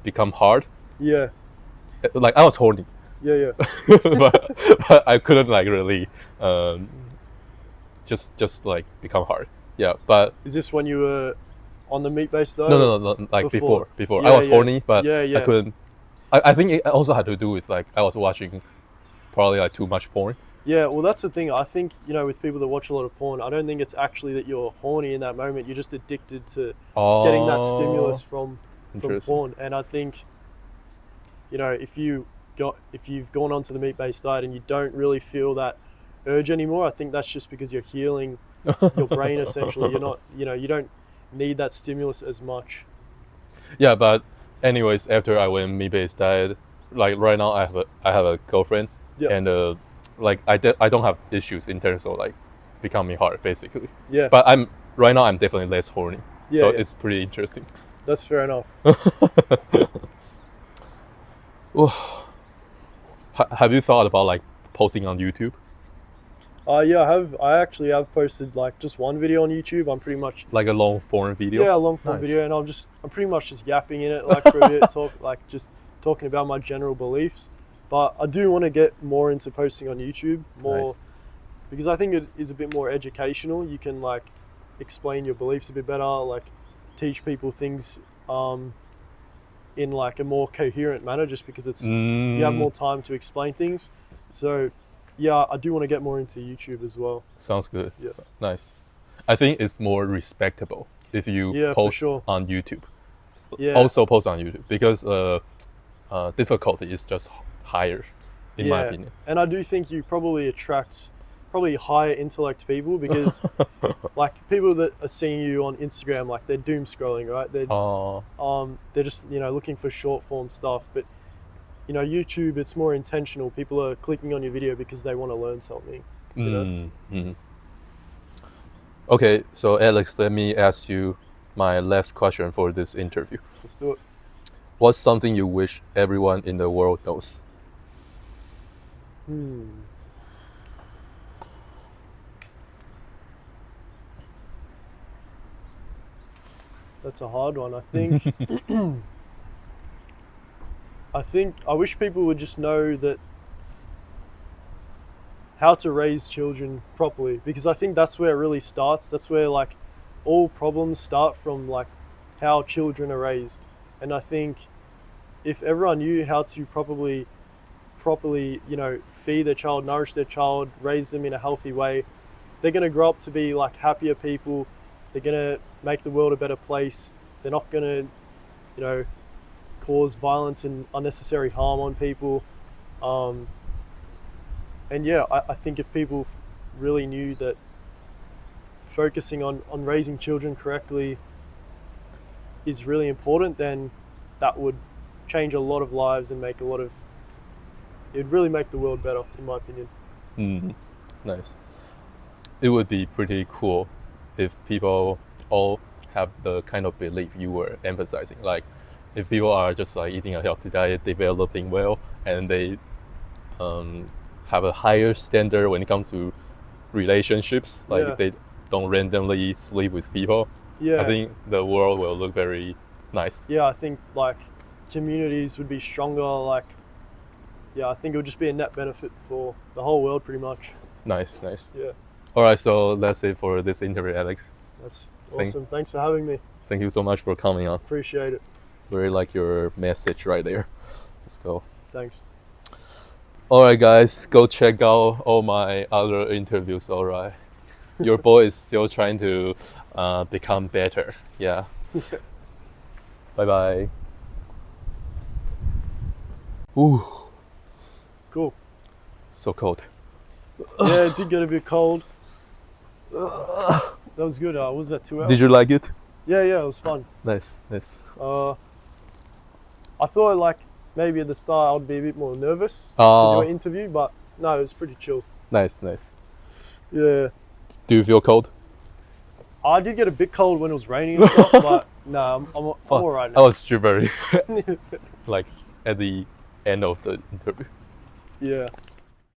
Speaker 1: become hard. Like I was horny. but I couldn't like really just like become hard. But
Speaker 2: is this when you were on the meat-based diet?
Speaker 1: No, like before. I was horny, but I couldn't. I think it also had to do with like I was watching probably like too much porn.
Speaker 2: Yeah, well that's the thing. I think, with people that watch a lot of porn, I don't think it's actually that you're horny in that moment. You're just addicted to getting that stimulus from porn. And I think, if you've gone onto the meat-based diet and you don't really feel that urge anymore, I think that's just because you're healing your brain essentially. You're not, you don't need that stimulus as much.
Speaker 1: Yeah, but anyways, after I went meat-based diet, like right now I have a girlfriend, and like I don't have issues in terms of like becoming hard basically. But right now I'm definitely less horny. So it's pretty interesting.
Speaker 2: That's fair enough.
Speaker 1: Have you thought about like posting on YouTube?
Speaker 2: Yeah, I actually have posted like just one video on YouTube. I'm pretty much
Speaker 1: like a long form video.
Speaker 2: Yeah, a long form video, and I'm pretty much just yapping in it like for a bit, just talking about my general beliefs. But I do want to get more into posting on YouTube more, because I think it is a bit more educational. You can like explain your beliefs a bit better, like teach people things in like a more coherent manner, just because it's you have more time to explain things. So yeah, I do want to get more into YouTube as well.
Speaker 1: Sounds good. Yeah. Nice. I think it's more respectable if you post on YouTube. Also post on YouTube because difficulty is just higher, in my opinion.
Speaker 2: And I do think you probably attract higher intellect people because like people that are seeing you on Instagram, like they're doom scrolling, right? They're just looking for short form stuff, but YouTube, it's more intentional. People are clicking on your video because they want to learn something.
Speaker 1: Okay, so Alex, let me ask you my last question for this interview.
Speaker 2: Let's do it.
Speaker 1: What's something you wish everyone in the world knows?
Speaker 2: That's a hard one. I think I wish people would just know that how to raise children properly, because I think that's where it really starts. That's where like all problems start from, like how children are raised. And I think if everyone knew how to properly, you know, feed their child, nourish their child, raise them in a healthy way, they're going to grow up to be like happier people. They're going to make the world a better place. They're not going to, you know, cause violence and unnecessary harm on people. And yeah, I think if people really knew that focusing on raising children correctly is really important, then that would change a lot of lives and make a lot of, it would really make the world better, in my opinion.
Speaker 1: Nice. It would be pretty cool if people all have the kind of belief you were emphasizing. Like if people are just like eating a healthy diet, developing well, and they have a higher standard when it comes to relationships, like they don't randomly sleep with people. I think the world will look very nice.
Speaker 2: I think like communities would be stronger. Like I think it would just be a net benefit for the whole world, pretty much.
Speaker 1: Nice.
Speaker 2: Yeah.
Speaker 1: All right, so that's it for this interview, Alex.
Speaker 2: That's awesome. Thanks for having me.
Speaker 1: Thank you so much for coming on.
Speaker 2: Appreciate it.
Speaker 1: Really like your message right there. Let's go.
Speaker 2: Thanks.
Speaker 1: All right, guys, go check out all my other interviews. All right, your boy is still trying to become better. Yeah. Bye bye. Ooh.
Speaker 2: Cool.
Speaker 1: So cold.
Speaker 2: Yeah, it did get a bit cold. That was good. What was that, 2 hours?
Speaker 1: Did you like it?
Speaker 2: Yeah, it was fun.
Speaker 1: Nice.
Speaker 2: I thought like maybe at the start I'd be a bit more nervous to do an interview, but no, it was pretty chill.
Speaker 1: Nice.
Speaker 2: Yeah.
Speaker 1: Do you feel cold?
Speaker 2: I did get a bit cold when it was raining and stuff, but no, I'm alright now.
Speaker 1: I was very like at the end of the interview.
Speaker 2: Yeah.